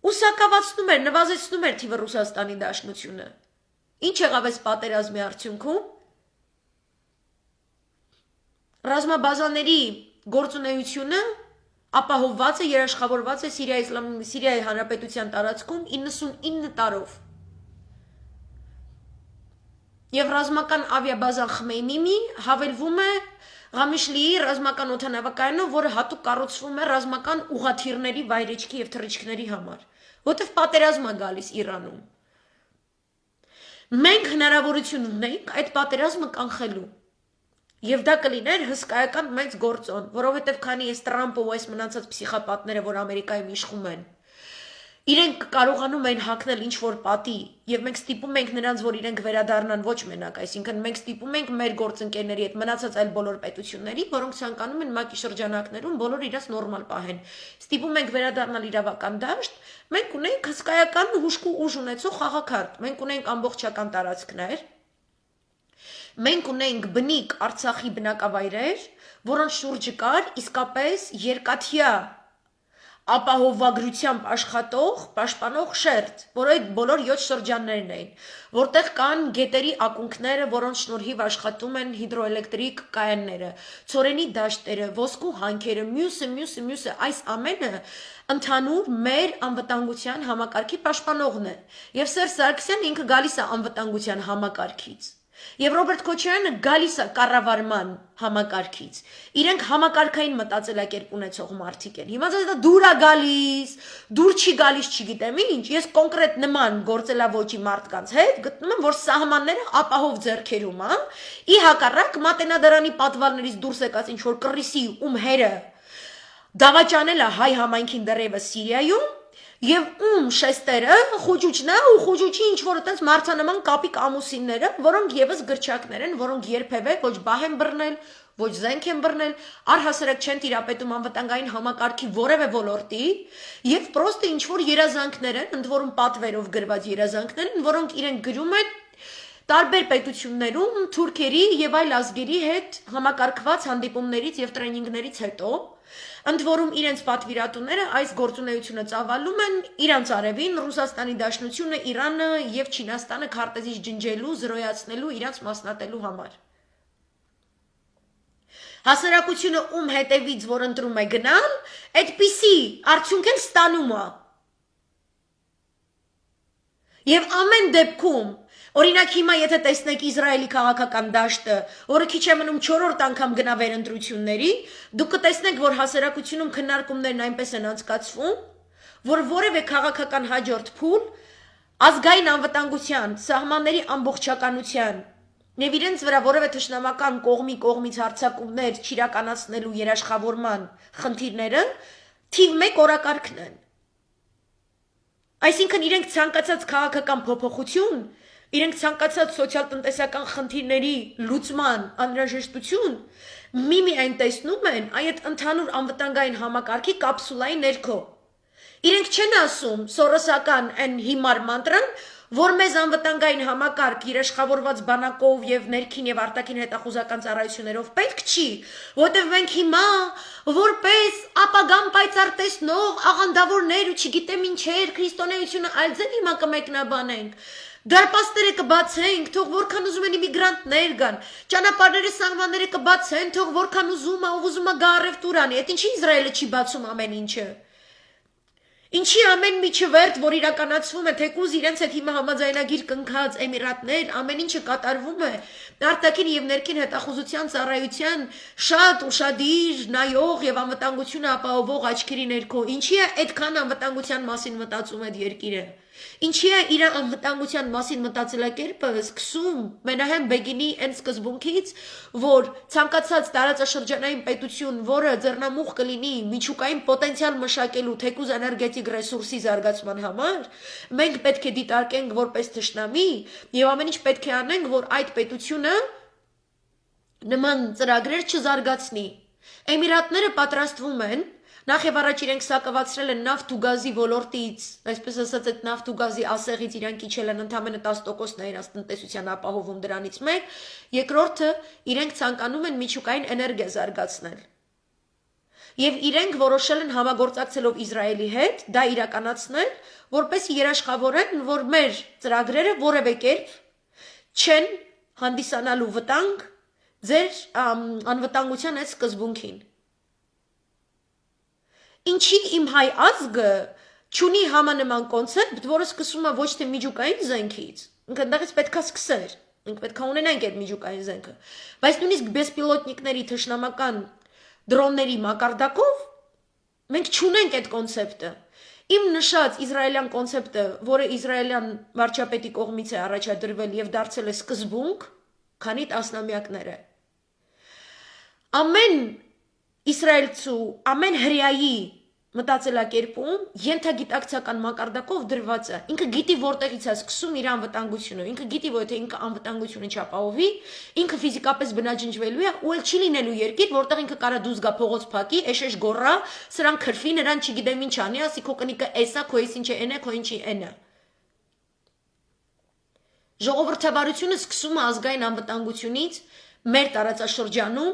ու սակավացնում էր, նվազեցնում էր թիվը Ռուսաստանի Դաշնությունը։ Ինչ եղավ այս պատերազմի արդյունքում։ Ռազմաբազաների գործունեությունը ապահովված է, երաշխավորված է Սիրիայի Հանրապետության տարածքում 99 տարով։ Եվ ռազմական ավիաբազան Խմեյմիմի հավելվում է Ղամիշլիի ռազմական օդանավակայանով, որը հատուկ կառուցվում է ռազմական ուղղաթիռների վայրեջքի եւ թռիչքների համար, որտեղ պատերազմ է գալիս Իրանում։ Մենք հնարավորություն ունենք այդ պատերազմը կանխելու։ Եվ դա կլիներ հսկայական մեծ գործոն, որովհետև քանի այս Տրամպը ու այս մնացած փսիխապատները, որ Ամերիկայում իշխում են, իրենք կարողանում են հագնել ինչ-որ պատի, եւ մենք ստիպում ենք նրանց, որ իրենք վերադառնան ոչ մենակ, այսինքն մենք ստիպում ենք մեր գործընկերների հետ մնացած այլ բոլոր պետությունների, որոնք ցանկանում են ՄԱԿ-ի շրջանակներում բոլոր իրաց նորմալ պահեն։ Ստիպում ենք վերադառնալ իրավական դաշտ, մենք ունենք հսկայական հուժք ու ուժ ունեցող խաղաքարտ, մենք ունենք ամբողջական տարածքներ, մենք ունենք բնիկ Արցախի բնակավայրեր, որոնց շուրջը կար իսկապես երկաթյա ապահովագրությամբ աշխատող, պաշտպանող շերտ, որ այդ բոլոր 7 շրջաններն էին, որտեղ կան գետերի ակունքները, որոնց շնորհիվ աշխատում են հիդրոէլեկտրիկ կայանները, ցորենի դաշտերը, ոսկու հանքերը, մյուսը, այս ամենը ընդհանուր մեր անվտանգության համակարգի պաշտպանողն է։ Եվ Սերժ Սարգսյանն ինքը գալիս է անվտանգության համակարգից։ Եվ Ռոբերտ Քոչարյանը գալիս է կառավարման համակարգից։ Իրենք համակարգային մտածելակերպ ունեցող մարդիկ են։ Հիմա դա դուր է գալիս, դուր չի գալիս, չգիտեմ ինչ։ Ես կոնկրետ նման գործելավոճի մարդկանց հետ գտնում եմ, որ սահմանները ապահով ձեռքերում է։ Ի հակառակ Մատենադարանի պատվալներից դուրս եկած ինչ որ կռիսի հերը դավաճանել է հայ համայնքին դեռևս Սիրիայում։ Եվ շեստերը խուճուճն է ու խուճուճի ինչ որ այդպես մարտանման կապիկ ամուսինները, որոնք եւս գրչակներ են, որոնք երբևէ ոչ բահ են բռնել, ոչ զենք են բռնել, առհասարակ չեն տիրապետում անվտանգային համակարգի որևէ ոլորտի, եւ պրոստը ինչ որ երազանքներ են, ընդ որում պատվերով գրված երազանքներ են, որոնք իրենք գրում են տարբեր պետություններում թուրքերի եւ այլ ազգերի հետ համակարգված հանդիպումներից եւ տրեյնինգներից հետո ընդ որում իրենց պատվիրատուները այս գործունեությունը ծավալում են իրանց արևին Ռուսաստանի Դաշնությունը, Իրանը եւ Չինաստանը քարտեզից ջնջելու, զրոյացնելու, իրանց մասնատելու համար։ Հասարակությունը հետևից որ ընտրում է գնալ, այդպիսի արդյունք էլ ստանում է։ Եվ ամեն դեպքում Օրինակ հիմա եթե տեսնեք Իսրայելի քաղաքական դաշտը, որը քիչ է մնում 4-րդ անգամ գնա վերընտրությունների, դուք կտեսնեք, որ հասարակությունում քննարկումներն այնպես են անցկացվում, որ որևէ քաղաքական հաջորդ փուլ ազգային անվտանգության, սահմանների ամբողջականության եւ իրենց վրա որևէ թշնամական կողմից հարձակումներ չիրականացնելու երաշխավորման խնդիրները թիվ 1 օրակարգն են։ Այսինքն իրենք ցանկացած քաղաքական փոփոխություն, իրենք ցանկացած սոցիալ-տնտեսական խնդիրների լուծման անհրաժեշտություն միայն տեսնում են այդ ընդհանուր անվտանգային համակարգի կապսուլայի ներքո։ Իրենք չեն ասում սորոսական այն հիմար մանտրան, որ մեզ անվտանգային համակարգ երաշխավորված բանակով եւ ներքին եւ արտաքին հետախուզական ծառայություններով պետք չի, որտեղ մենք հիմա որպես ապագան պայծառ տեսնող աղանդավորներ ու չգիտեմ ինչեր քրիստոնեությունը այլ ձև հիմա կմեկնաբանենք։ Դարպասները կբացենք, թող որքան ուզում են իմիգրանտներ գան, ճանապարհները, սահմանները կբացեն, թող որքան ուզում է գա առևտուր անի, այդ ինչի Իսրայելը չի բացում ամեն ինչը։ Ինչի ամեն միջվերդ, որ իրականացվում է, թեկուզ իրենց հետ հիմա համաձայնագիր կնքած Էմիրատներ, ամեն ինչը կատարվում է արտաքին եւ ներքին հետախուզության ծառայության շատ ուշադիր նայող եւ անվտանգությունը ապահովող աչքերի ներքո։ Ինչի է այդքան անվտանգության մասին մտածում այդ երկիրը։ Ինչի է իր անվտանգության մասին մտածելակերպը սկսում Մենահեմ Բեգինի այն սկզբունքից, որ ցանկացած տարածաշրջանային պետություն, որը ձեռնամուխ կլինի միջուկային պոտենցիալ մշակելու թեկուզ էներգետիկ ռեսուրսի զարգացման համար, մենք պետք է դիտարկենք որպես թշնամի եւ ամեն ինչ պետք է անենք, որ այդ պետությունը նման ծրագրեր չզարգացնի։ Էմիրատները պատրաստվում են Նախ եւ առաջ իրենք սակավացրել են նավթ ու գազի ոլորտից, այսպես ասած այդ նավթ ու գազի ասեղից իրանք իջել են ընդամենը 10%-ն իրենց տնտեսության ապահովում դրանից մեկ, երկրորդը իրենք ցանկանում են միջուկային էներգիա զարգացնել։ Եվ իրենք որոշել են համագործակցելով Իսրայելի հետ դա իրականացնել, որպեսզի երաշխավորեն, որ մեր ծրագրերը որևէ կերպ չեն հանդիսանալու վտանգ ձեր անվտանգության այդ սկզբունքին։ Ինչի իմ հայ ազգը չունի համանման կոնցեպտ, որը սկսում է ոչ թե միջուկային զենքից, ինքը այնտեղից պետքա սկսեր, ինքը պետքա ունենանք այդ միջուկային զենքը, բայց նույնիսկ բեսպիլոտնիկների թշնամական դրոնների մակարդակով մենք չունենք այդ կոնցեպտը։ Իմ նշած իսրայելյան կոնցեպտը, որը իսրայելյան վարչապետի կողմից է առաջադրվել եւ դարձել է սկզբունք, քանի տասնամյակներ է։ Ամեն իսրայելցու, ամեն հրեայի մտածելակերպում ենթագիտակցական մակարդակով դրված է։ Ինքը գիտի որտեղից է սկսում իր անվտանգությունը, ինքը գիտի, որ եթե ինքը անվտանգությունը չապահովի, ինքը ֆիզիկապես բնաջնջվելու է ու էլ չի լինելու երկիր, որտեղ ինքը կարա դուրս գա փողոց փակի, էշեշ գոռա, սրան քրֆի, նրան չգիտեմ ինչ անի, ասի քո կնիկը էսա, քո էս ինչ է էնը, քո ինչի էնը։ Ժողովրդավարությունը սկսում է ազգային անվտանգությունից մեր տարածաշրջանում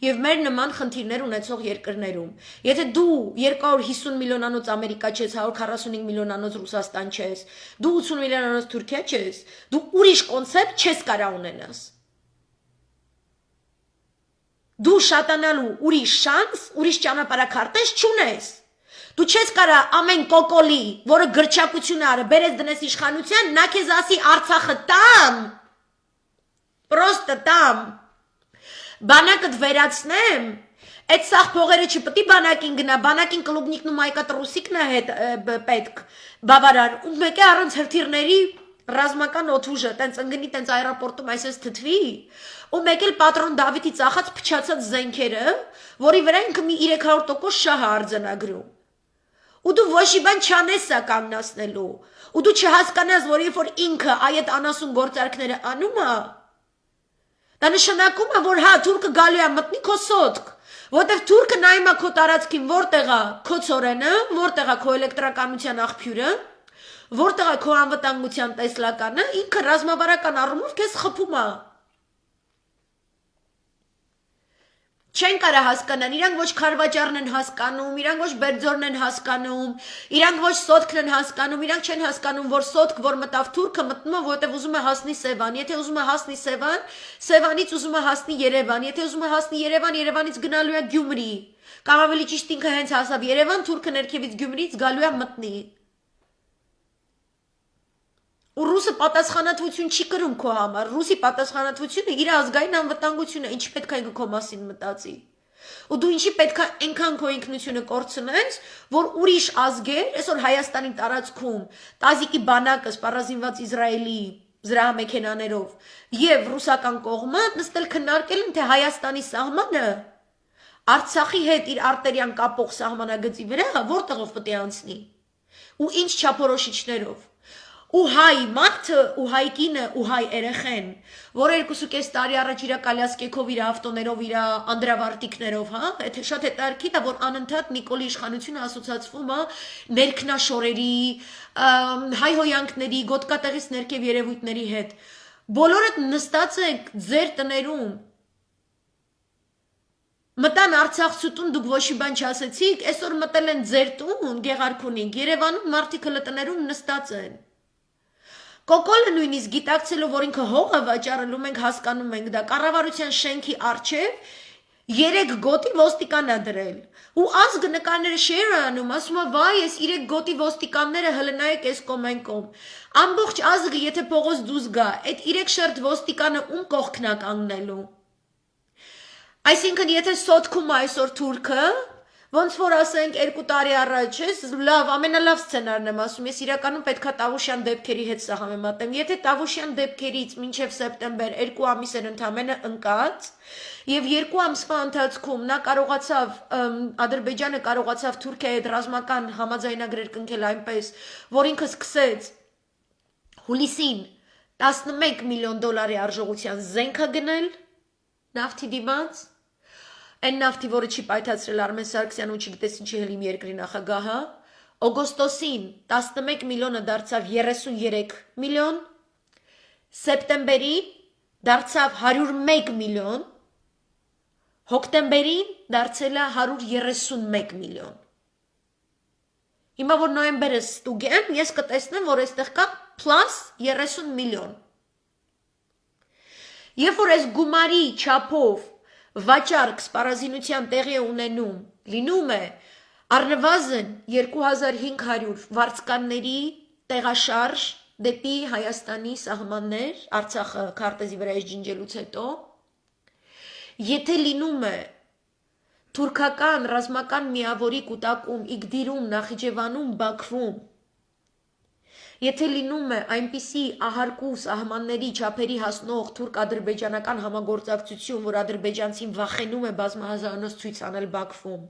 եւ մեր նման խնդիրներ ունեցող երկրներում։ Եթե դու 250 միլիոնանոց Ամերիկա չես, 145 միլիոնանոց Ռուսաստան չես, դու 80 միլիոնանոց Թուրքիա չես, դու ուրիշ կոնցեպտ չես կարա ունենաս։ Դու շատանալու ուրիշ շանս, ուրիշ ճանապարհակարգ չունես։ Դու չես կարա ամեն կոկոլի, որը գրչակություն արը, բերես դնես իշխանության, նա քեզ ասի Արցախը տամ, պրոստը տամ, բանակդ վերացնեմ, այդ սաղ փողերը չպետք է բանակին գնա, բանակին կլուբնիկն ու մայկատրուսիկն է հետ պետք բավարար, ու մեկ է առանց հրթիռների ռազմական օթուժը, տենց ընկնի, տենց այրապորտում այսպես թթվի, ու մեկ էլ պատրոն Դավիթի ծախած փչացած զենքերը, որի վրա ինքը մի 300% շահ է արձանագրում։ Ու դու ոչի բան չանես սա կանգնացնելու, ու դու չհասկանաս, որ երբ որ ինքը այդ անասուն գործարքները անում է, դա նշանակում է, որ հա թուրքը գալու է մտնի քո սոտք, որտեվ թուրքը նայում է քո տարածքին, որտեղ է քո ծորենը, որտեղ է քո էլեկտրականության աղբյուրը, որտեղ է քո անվտանգության տեսլականը, ինքը ռազմավարական առումով քեզ խփում է։ Չեն կարա հասկանան, իրանք ոչ քարվաճառն են հասկանում, իրանք ոչ բերձորն են հասկանում, իրանք ոչ սոտքն են հասկանում, իրանք չեն հասկանում, որ սոտք, որ մտավ թուրքը մտնում է, որտեղ ուզում է հասնի Սևան, եթե ուզում է հասնի Սևան, Սևանից ուզում է հասնի Երևան, եթե ուզում է հասնի Երևան, Երևանից գնալու է Գյումրի, կամ ավելի ճիշտ ինքը հենց հասավ Երևան, թուրքը ներքևից Գյումրիից գալու է մտնի։ Ու ռուսը պատասխանատվություն չի կրում քո համար, ռուսի պատասխանատվությունը իր ազգային անվտանգությունը, ինչ պետք է ինքը քո մասին մտածի։ Ու դու ինչի պետք է այնքան քո ինքնությունը կորցնես, որ ուրիշ ազգեր, այսօր Հայաստանի տարածքում, տազիկի բանակը սպառազինված Իսրայելի զրահամեքենաներով եւ ռուսական կողմը նստել քննարկել են, թե Հայաստանի սահմանը Արցախի հետ իր արտերյան կապող սահմանագծի վրա որտեղով պետք է անցնի։ Ու ինչ չափորոշիչներով։ Ու հայ մարդը, ու հայ կինը, ու հայ երեխեն, որ 2.5 տարի առաջ իր կալյասկեքով, իր ավտոներով, իր անդրավարտիկներով, հա, եթե շատ հետաքրքիր է, որ անընդհատ Նիկոլի իշխանությունը ասոցացվում է ներքնաշորերի, հայհոյանքների, գոտկատեղից ներքև երևույթների հետ։ Բոլորդ նստած եք ձեր տներում։ Մտան Արցախցու տուն, դուք ոչի բան չասեցիք, այսօր մտել են ձեր տուն, Գեղարքունիք, Երևանում մարդիկ հլտներում նստած են։ Կոկոլը նույնիսկ գիտակցելով, որ ինքը հող է վաճառելու, մենք հասկանում ենք դա, կառավարության շենքի առջև 3 գոտի ոստիկան է դրել։ Ու ազգը նկարները շեյր անում, ասում է, վայ, այս 3 գոտի ոստիկանները հլնայեք այս կոմ այն կոմ։ Ամբողջ ազգը, եթե փողոց դուրս գա, այդ 3 շերտ ոստիկանը ում կողքն է կանգնելու։ Այսինքն, եթե սոտքում է այսօր թուրքը, ոնց որ ասենք 2 տարի առաջ, լավ, ամենալավ սցենարն եմ ասում, ես իրականում պետքա Տավուշյան դեպքերի հետ սա համեմատեմ։ Եթե Տավուշյան դեպքերից մինչև սեպտեմբեր 2 ամիս էր ընդամենը ընկած, եւ 2 ամսվա ընթացքում նա կարողացավ, Ադրբեջանը կարողացավ Թուրքիայի հետ ռազմական համաձայնագրեր կնքել այնպես, որ ինքը սկսեց հուլիսին 11 միլիոն դոլարի արժողության զենք է գնել նավթի դիմաց, այն նավթի, որը չի պայթացրել Արմեն Սարգսյանը ու չգիտես ինչի հլիմ երկրի նախագահը, օգոստոսին 11 միլիոնը դարձավ 33 միլիոն, սեպտեմբերի դարձավ 101 միլիոն, հոկտեմբերին դարձել է 131 միլիոն։ Հիմա որ նոյեմբերը ստուգեմ, ես կտեսնեմ, որ այստեղ կա plus 30 միլիոն։ Երբ որ այս գումարի չափով վաճառք սպառազինության տեղի է ունենում, լինում է առնվազն 2500 վարձկանների տեղաշարժ դեպի Հայաստանի սահմաններ, Արցախը քարտեզի վրայից ջնջելուց հետո, եթե լինում է թուրքական ռազմական միավորի կուտակում, Իգդիրում, Նախիջևանում, Բաքվում, եթե լինում է այնպիսի ահարկու սահմանների չափերի հասնող թուրք-ադրբեջանական համագործակցություն, որ ադրբեջանցին վախենում է բազմահազարանոց ցույց անել Բաքվում,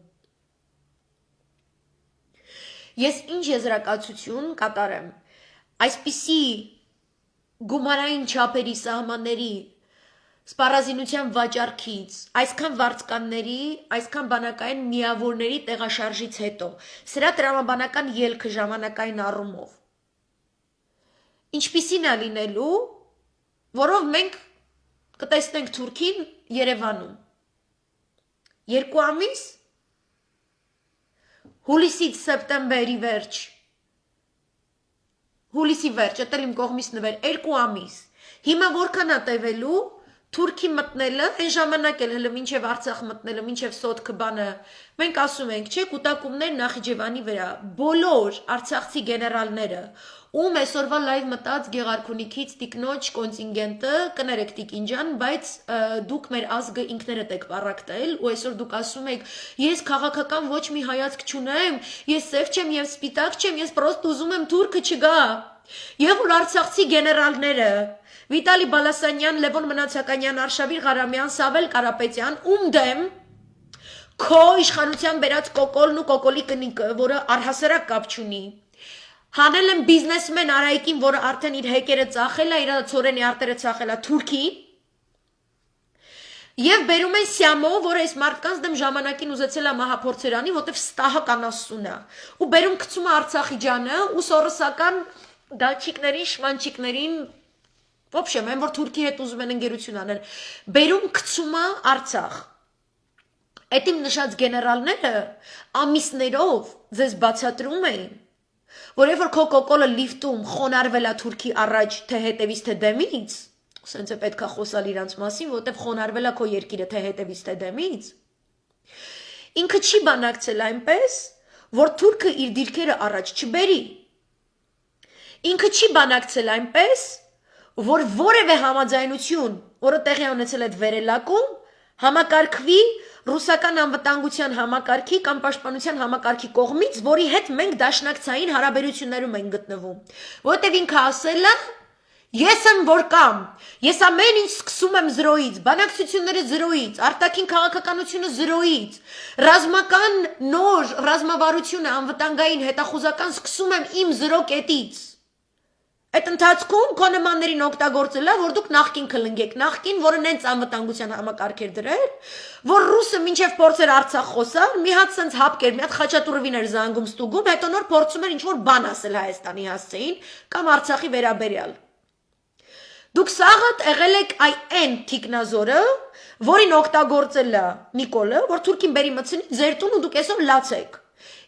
ես ինչ եզրակացություն կատարեմ, այսպիսի գումարային չափերի սահմանների սպառազինության վաճառքից, այսքան վարձկանների, այսքան բանակային միավորների տեղաշարժից հետո, սրա տրամաբանական ելքը ժամանակային առումով, ինչպիսին է լինելու, որով մենք կտեսնենք Թուրքին Երևանում, 2 ամիս, հուլիսից սեպտեմբերի վերջ, հուլիսի վերջ, էտել իմ կողմից նվեր, 2 ամիս, հիմա որքան է տևելու, Թուրքի մտնելը, այն ժամանակ էլ հլը մինչև Արցախ մտնելը, մինչև Սոտք բանը, մենք ասում ենք, չէ, կուտակումներ Նախիջևանի վրա, բոլոր արցախցի գեներալները, ում այսօրվա լայվ մտած Գեղարքունիքից տիկնոջ կոնտինգենտը, կներեք տիկին ջան, բայց դուք մեր ազգը ինքներդ եք պառակտել, ու այսօր դուք ասում եք, ես քաղաքական ոչ մի հայացք չունեմ, ես սև չեմ եւ սպիտակ չեմ, ես պրոստ ուզում եմ թուրքը չգա, եւ որ արցախցի գեներալները Վիտալի Բալասանյան, Լևոն Մնացականյան, Արշավիր Ղարամյան, Սավել Կարապետյան, ում դեմ քո իշխանության բերած կոկոլն ու կոկոլի կնիկը, որը առհասարակ կապ չունի, հանել են բիզնեսմեն Արայիկին, որը արդեն իր հեկերը ծախել է, իր ցորենի արտերը ծախել է Թուրքին, եւ բերում են Սյամո, որը այս մարդկանց դեմ ժամանակին ուզեցել է մահափորձերանի, որտեվ ստահակ անասուն է, ու բերում գցում է Արցախի ջանը ու սորոսական դալչիկներին, շմանչիկներին Ոբշեմ, այն որ Թուրքի հետ ուզում են ընկերություն անել, բերում գցում է Արցախ։ Այդ իմ նշած գեներալները ամիսներով ձեզ բացատրում էին, որ երբ որ քո կոկոլը լիֆտում խոնարհվել է Թուրքի առաջ, թե հետևից, թե դեմից, սենց է պետք է խոսալ իրանց մասին, որտեվ խոնարհվել է քո երկիրը, թե հետևից, թե դեմից, ինքը չի բանակցել այնպես, որ Թուրքը իր դիրքերը առաջ չբերի։ Ինքը չի բանակցել այնպես, որ որևէ համաձայնություն, որը տեղի ունեցել այդ վերելակում, համակարգվի ռուսական անվտանգության համակարգի կամ պաշտպանության համակարգի կողմից, որի հետ մենք դաշնակցային հարաբերություններում ենք գտնվում, որտեղ ինքը ասել է, ես եմ որ կամ, ես ամեն ինչ սկսում եմ զրոյից, բանակցությունները զրոյից, արտաքին քաղաքականությունը զրոյից, ռազմական նոր ռազմավարությունը անվտանգային հետախուզական սկսում եմ իմ զրո կետից։ Այդ ընթացքում քո նմաններին օգտագործել է, որ դուք նախքին կլնգեք, նախքին, որը նենց անվտանգության համակարգ էր դրել, որ ռուսը մինչև փորձեր Արցախ խոսալ, մի հատ սենց հապկեր, մի հատ Խաչատուրովին էր զանգում ստուգում, հետո նոր փորձում էր ինչ-որ բան ասել Հայաստանի հասցեին կամ Արցախի վերաբերյալ։ Դուք սաղդ եղել եք այն թիկնազորը, որին օգտագործել է Նիկոլը, որ Թուրքին բերի մցնի ձեր տուն ու դուք այսօր լացեք։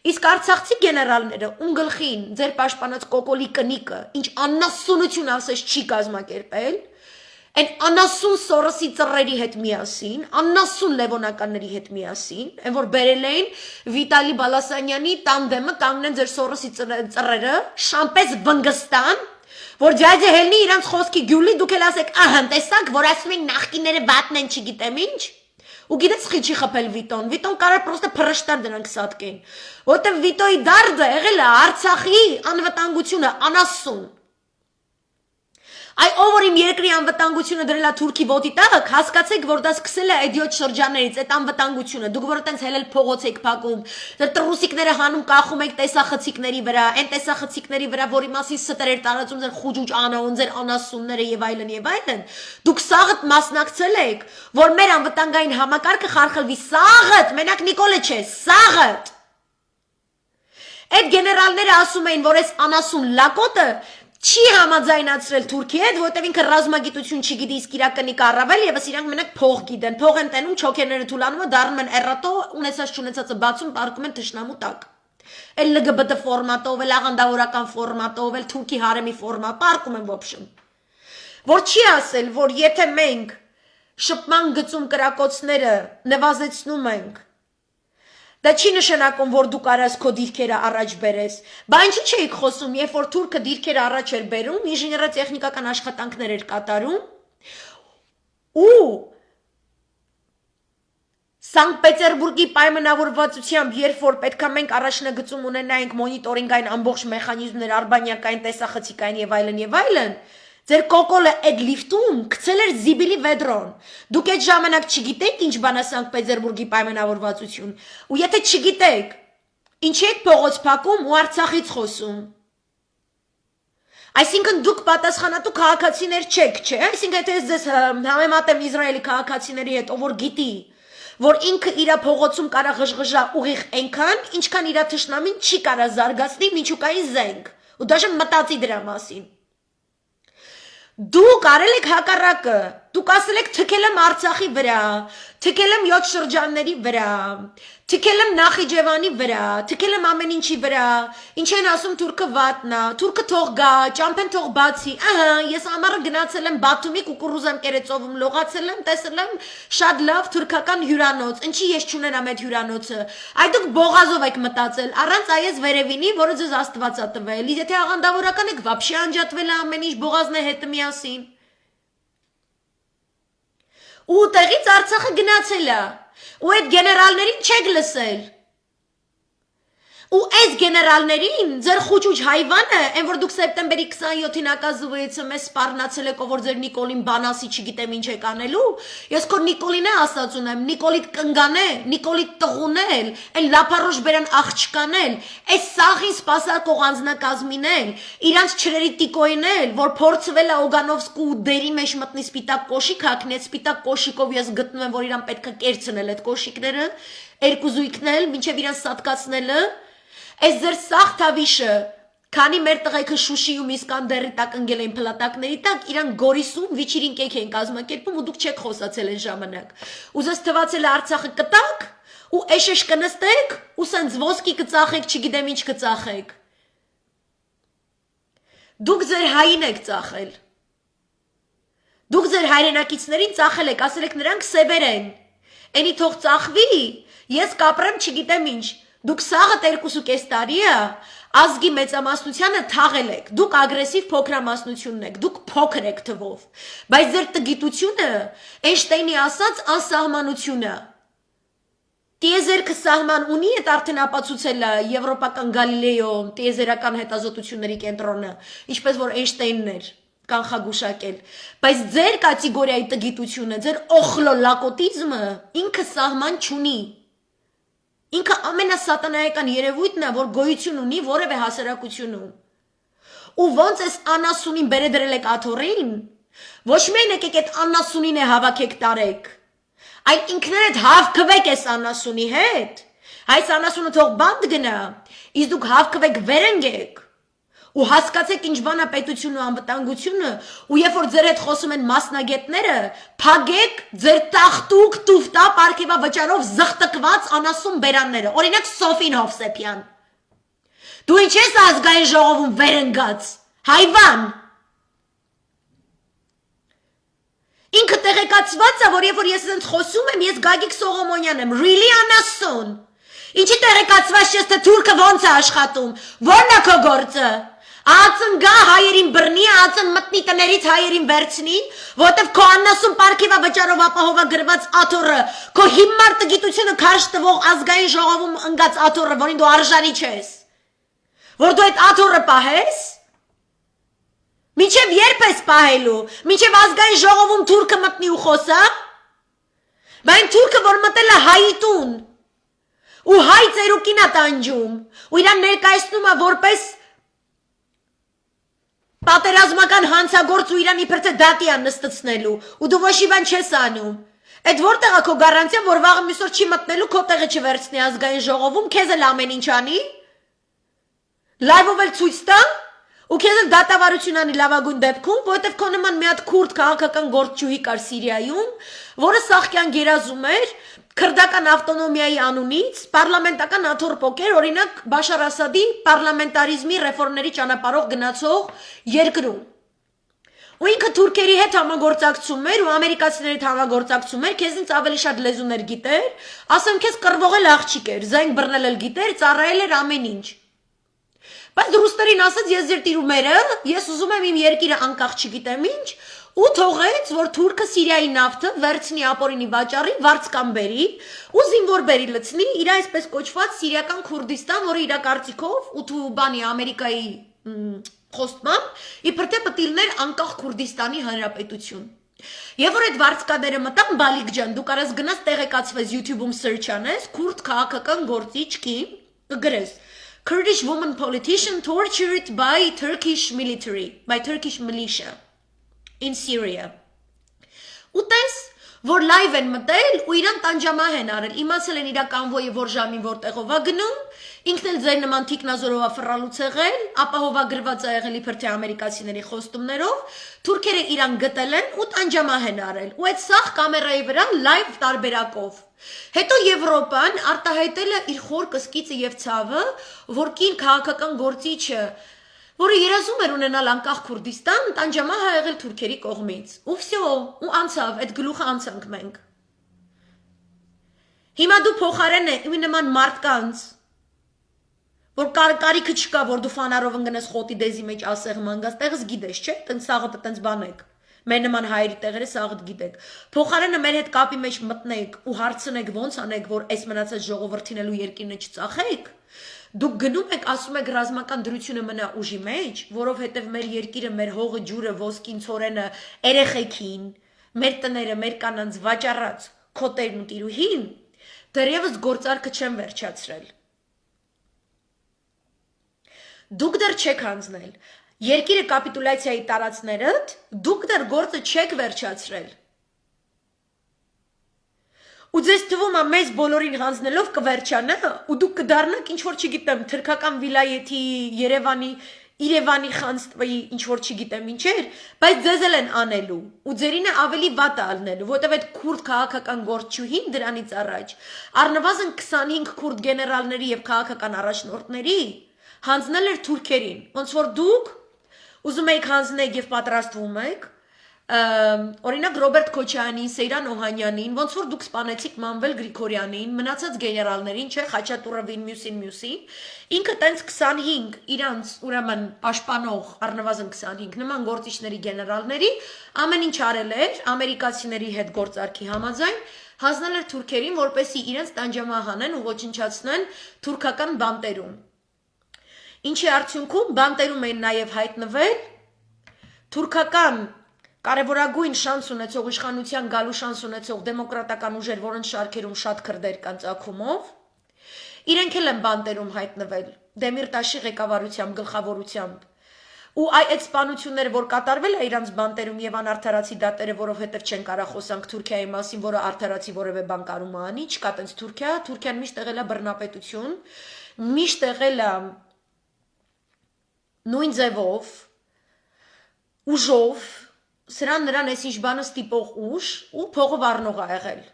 Իսկ արցախցի գեներալները, ում գլխին ձեր պաշտպանած կոկոլի կնիկը, ինչ անասունություն ասես չի կազմակերպել, այն անասուն Սորոսի ծռերի հետ միասին, անասուն Լևոնականների հետ միասին, այն որ բերել էին Վիտալի Բալասանյանի տանդեմը կանգնեն ձեր Սորոսի ծռերը, շամպես Վնգստան, որ ջաջը հելնի իրանց խոսքի գյուլի, դուք էլ ասեք, ահա, տեսակ, որ ասում են նախկիները վատն են, չգիտեմ ինչ, ու գիտես խի չի խփել Վիտոն կարար պրոստը փրշտար դրանք սատկեն, որտեվ Վիտոյի դարդը եղել է Արցախի անվտանգությունը անասուն, այ ով որ իմ երկրի անվտանգությունը դրել է Թուրքի ոտի տակ, հասկացեք, որ դա սկսել է իդիոտ շրջաններից, այդ անվտանգությունը, դուք որ այտենց հելել փողոց եք փակում, դեռ տրուսիկները հանում կախում եք տեսախցիկների վրա, այն տեսախցիկների վրա, որի մասին ստեր էր տարածում ձեր խուճուճ անոն, ձեր անասունները եւ այլն, դուք սաղդ մասնակցել եք, որ մեր անվտանգային համակարգը խարխլվի, սաղդ, մենակ Նիկոլը չէ, սաղդ։ Այդ գեներալները ասում էին, որ այս անասուն լակոտը Չի համաձայնացրել Թուրքի հետ, որտեղ ինքը ռազմագիտություն չգիտի, իսկ իրականի կառավարել եւս իրանք մենակ փող գիտեն։ Փող են տենում, չոքերները թուլանում, դառնում են էռատո, ունեցած չունեցածը բացում, պարկում են թշնամու տակ։ Էլ LGBT ֆորմատով, էլ աղանդավորական ֆորմատով, էլ Թուրքի հարեմի ֆորմատ, պարկում են ոբշում։ Որ չի ասել, որ եթե մենք շփման գծում կրակոցները նվազեցնում ենք, դա չի նշանակում, որ դու կարաս քո դիրքերը առաջ բերես։ Բա ինչի՞ չէիք խոսում, երբ որ թուրքը դիրքերը առաջ էր բերում, ինժեներատեխնիկական աշխատանքներ էր կատարում, ու Սանկտ Պետերբուրգի պայմանավորվածությամբ, երբ որ պետքա մենք առաջնագծում ունենայինք մոնիտորինգային ամբողջ մեխանիզմներ, արբանյակային, տեսախցիկային եւ այլն, ձեր կոկոլը այդ լիֆտում գցել էր զիբիլի վեդրոն։ Դուք այդ ժամանակ չգիտեք ինչ բան է Սանկտ Պետերբուրգի պայմանավորվածություն, ու եթե չգիտեք, ինչի եք փողոց փակում ու Արցախից խոսում։ Այսինքն դուք պատասխանատու քաղաքացիներ չեք, չէ՞։ Այսինքն եթե ես ձեզ համեմատեմ Իսրայելի քաղաքացիների հետ, ով որ գիտի, որ ինքը իր փողոցում կարա ղժղժա ուղիղ այնքան, ինչքան իր թշնամին չի կարա զարգացնի միջուկային զենք, ու դաժե մտածի դրա մասին։ Դուք արել եք հակառակը, դուք ասել եք թքել եմ Արցախի վրա, թքել եմ 7 շրջանների վրա, թքել եմ Նախիջևանի վրա, թքել եմ ամեն ինչի վրա, ինչ են ասում թուրքը վատնա, թուրքը թող գա, ճամփեն թող բացի, ահա, ես ամառը գնացել եմ Բաթումի կուկուռուզամ կերեցովում, լողացել եմ, տեսել եմ շատ լավ թուրքական հյուրանոց, ինչի ես չունենամ այդ հյուրանոցը, այ դուք բողազով եք մտածել, առանց այես վերևինի, որը ձեզ Աստված ա տվել, եթե աղանդավորական եք, վաբշե անջատվել է ամեն ինչ, բողազն է հետը միասին։ Ու տեղից Արցախը գնացել է, ու այդ գեներալներին չեք լսել։ Ու այս գեներալներին ձեր խուճուճ հայվանը, այն որ դուք սեպտեմբերի 27-ին ակազվույցը մեզ սպառնացել եք, ով որ ձեր Նիկոլին բանասի չգիտեմ ինչ եք անելու, ես քո Նիկոլին է ասած ունեմ, Նիկոլիտ կնգան է, Նիկոլիտ տղուն է, այն լափարոշ բերան աղջկան է, այս սաղին սպասարկող անձնակազմին է, իրանց չրերի տիկոին է, որ փորձվել է Օգանովսկու դերի մեջ մտնի սպիտակ կոշիկ հագնեց, սպիտակ կոշիկով ես գտնում եմ, որ իրան պետք է կերցնել այդ կոշիկները, երկու զույգնել, մինչև իրան սատկացնելը Այս ձեր սաղ թավիշը, քանի մեր տղայքը Շուշիում Իսկանդերի տակ ընկել են փլատակների տակ, իրան Գորիսում վիճիրին կեք են կազմակերպում ու դուք չեք խոսացել այն ժամանակ։ Ու ձեզ թվացել է Արցախը կտակ, ու էշեշ կնստեք, ու սենց ոսկի կծախեք, չգիտեմ ինչ կծախեք։ Դուք ձեր հային եք ծախել։ Դուք ձեր հայրենակիցներին ծախել եք, ասել եք նրանք սևեր են։ Էնի թող ծախվի, ես կապրեմ չգիտեմ ինչ։ Դուք սաղը 2.5 տարի է, ազգի մեծամասնությանը թաղել եք, դուք ագրեսիվ փոքրամասնությունն եք, դուք փոքր եք թվով, բայց ձեր տգիտությունը, Էյնշտեյնի ասած անսահմանությունը, տիեզերքը սահման ունի, այդ արդեն ապացուցել է եվրոպական Գալիլեո տիեզերական հետազոտությունների կենտրոնը, ինչպես որ Էյնշտեյնն էր կանխագուշակել, բայց ձեր կատեգորիայի տգիտությունը, ձեր օխլոլակոտիզմը ինքը սահման չունի։ Ինքը ամենասատանայական երևույթն է, որ գոյություն ունի որևէ հասարակությունում։ Ու ոնց էս անասունին բերել եք աթոռին, ոչ միայն եկեք այդ անասունին է հավաքեք տարեք, այլ ինքներդ հավքվեք էս անասունի հետ, այս անասունը թող բանդ գնա, իսկ դուք հավքվեք վերընկեք, ու հասկացեք ինչ բան է պետությունն ու անվտանգությունը, ու երբ որ ձեր հետ խոսում են մասնագետները, փագեք ձեր տախտուկ տուֆտա պարգևա վճարով զղտկված անասուն բերանները, օրինակ Սոֆին Հովսեփյան։ Դու ինչ ես ազգային ժողովում վերընկած, հայվան։ Ինքը տեղեկացված է, որ երբ որ ես ինձ խոսում եմ, ես Գագիկ Սողոմոնյան եմ, really անասուն։ Ինչի տեղեկացված չես, թե թուրքը ոնց է աշխատում, ո՞րն է քո գործը։ Ածն գա հայերին բռնի, ածն մտնի տներից հայերին վերցնի, որտև քո անասուն պարգևա վճարով ապահովա գրված աթոռը, քո հիմար տգիտությունը քարշ տվող ազգային ժողովում ընկած աթոռը, որին դու արժանի չես, որ դու այդ աթոռը պահես, մինչև երբ ես պահելու, մինչև ազգային ժողովում թուրքը մտնի ու խոսա, բայն թուրքը, որ մտել է հայի տուն, ու հայ ծերուկին է տանջում, ու իրան ներկայացնում է որպես պատերազմական հանցագործ ու իրան իբր թե դատի է նստեցնելու, ու դու ոչ մի բան չես անում։ Այդ որտեղ է քո գարանտիա, որ վաղը մյուսօր չի մտնելու, քո տեղը չվերցնի ազգային ժողովում, քեզ էլ ամեն ինչ անի, լայվով էլ ցույց տա, Ու քեզ էլ դատավարություն անի լավագույն դեպքում, որովհետև քո նման մի հատ քուրդ քաղաքական գործչուհի կար Սիրիայում, որը սաղկյան գերազում էր քրդական ավտոնոմիայի անունից, պարլամենտական աթոռպոկ էր, օրինակ Բաշար Ասադի պարլամենտարիզմի ռեֆորմների ճանապարհով գնացող երկրում։ Ու ինքը թուրքերի հետ համագործակցում էր ու ամերիկացիների հետ համագործակցում էր, քեզնից ավելի շատ լեզուներ գիտեր, ասեմ քեզ կռվողել աղջիկ էր, զենք բռնել էլ գիտեր, ծառայել էր ամեն ինչ։ Բայց ռուսներին ասաց, ես ձեր տիրումերը, ես ուզում եմ իմ երկիրը անկախ չգիտեմ ինչ, ու թողեց, որ թուրքը Սիրիայի նավթը վերցնի ապօրինի վաճառի, վարձկան բերի, ու զինվոր բերի լցնի իր այսպես կոչված Սիրիական Քուրդիստան, որը իր կարծիքով ու բանի Ամերիկայի խոստմամբ իբր թե պտիլներ անկախ Քուրդիստանի հանրապետություն։ Եվ որ այդ վարձկաները մտան, Բալիկ ջան, դու կարաս գնաս տեղեկացվես YouTube-ում search անես, քուրդ քաղաքական գործիչ կին, կգրես Kurdish woman politician tortured by Turkish military, by Turkish militia in Syria. Ուտես, որ լայվ են մտել ու իրան տանջամահ են արել, իմացել են իրա կանվոյը որ ժամին որտեղով է գնում, ինքն էլ ձեր նման թիկնազորով ֆռալուց եղել, ապահովագրված է եղել իբր թե ամերիկացիների խոստումներով, թուրքերը իրան գտել են ու տանջամահ են արել, ու այդ սաղ կամերայի վրա լայվ տարբերակով։ Հետո Եվրոպան արտահայտել է իր խոր կսկիծը եւ ցավը, որ կին քաղաքական գործիչը, որը երազում էր ունենալ անկախ Քուրդիստան, տանջամահ է եղել թուրքերի կողմից։ Ու վсё, ու անցավ, այդ գլուխը անցանք մենք։ Հիմա դու փոխարեն է ու նման մարդկանց, որ կարիքը չկա, որ դու ֆանարով ընկնես խոտի դեզի մեջ ասեղ մանգաս, տեղս գիտես, չէ՞, տենց սաղը տենց բանեք։ Մեր նման հայերի տեղերը սաղդ գիտեք։ Փոխարենը մեր հետ կապի մեջ մտնեք ու հարցնեք ոնց անեք, որ այս մնացած ժողովրդին էլ ու երկիրը չծախեք։ Դուք գնում եք, ասում եք ռազմական դրությունը մնա ուժի մեջ, որովհետև մեր երկիրը, մեր հողը, ջուրը, ոսկին, ցորենը, երեխեքին, մեր տները, մեր կանանց վաճառած, քոտերն ու տիրուհին, դեռևս գործարքը չեն վերջացրել։ Դուք դեռ չեք հանձնել։ Երկիրը կապիտուլյացիայի տարածներըդ, դուք դեռ գործը չեք վերջացրել։ Ու ձեզ թվում է մեզ բոլորին հանձնելով կվերջանա, ու դուք կդառնաք ինչ որ չգիտեմ, թրքական վիլայեթի Երևանի խանձտվի ինչ որ չգիտեմ ինչեր, բայց ձեզ էլ են անելու, ու ձերին է ավելի վատ ալնելու, որտեվ այդ քուրդ քաղաքական գործչուհին դրանից առաջ առնվազն 25 քուրդ գեներալների եւ քաղաքական առաջնորդների հանձնել էր թուրքերին, ոնց որ դուք ուզում եք հանձնեք եւ պատրաստվում եք, օրինակ Ռոբերտ Քոչարյանին, Սեյրան Օհանյանին, ոնց որ դուք սպանեցիք Մանվել Գրիգորյանին, մնացած գեներալներին, չէ, Խաչատուրովին, մյուսին, ինքը տենց 25 իրանց ուրեմն պաշտպանող առնվազն 25 նման գործիչների գեներալների ամեն ինչ արել էր ամերիկացիների հետ գործարքի համաձայն, հանձնել էր թուրքերին, որպեսզի իրենց տանջամահ անեն ու ոչնչացնեն թուրքական բանտերում։ Ինչի արդյունքում բանտերում էին նաև հայտնվել թուրքական կարևորագույն շանս ունեցող իշխանության գալու շանս ունեցող դեմոկրատական ուժեր, որոնց շարքերում շատ քրդեր կան ծագումով, իրենք էլ են բանտերում հայտնվել Դեմիրտաշի ղեկավարությամբ, գլխավորությամբ։ Ու այդ սպանությունները, որ կատարվել է իրանց բանտերում եւ անարդարացի դատերը, որովհետեւ չեն կարող խոսանք Թուրքիայի մասին, որը արդարացի որևէ բան կարում անի, չկա տենց Թուրքիան միշտ եղել է բռնապետություն, միշտ եղել է նույն ձևով, ուժով, սրան նրան այս ինչ բանը ստիպող ուժ ու փողով առնող ա եղել։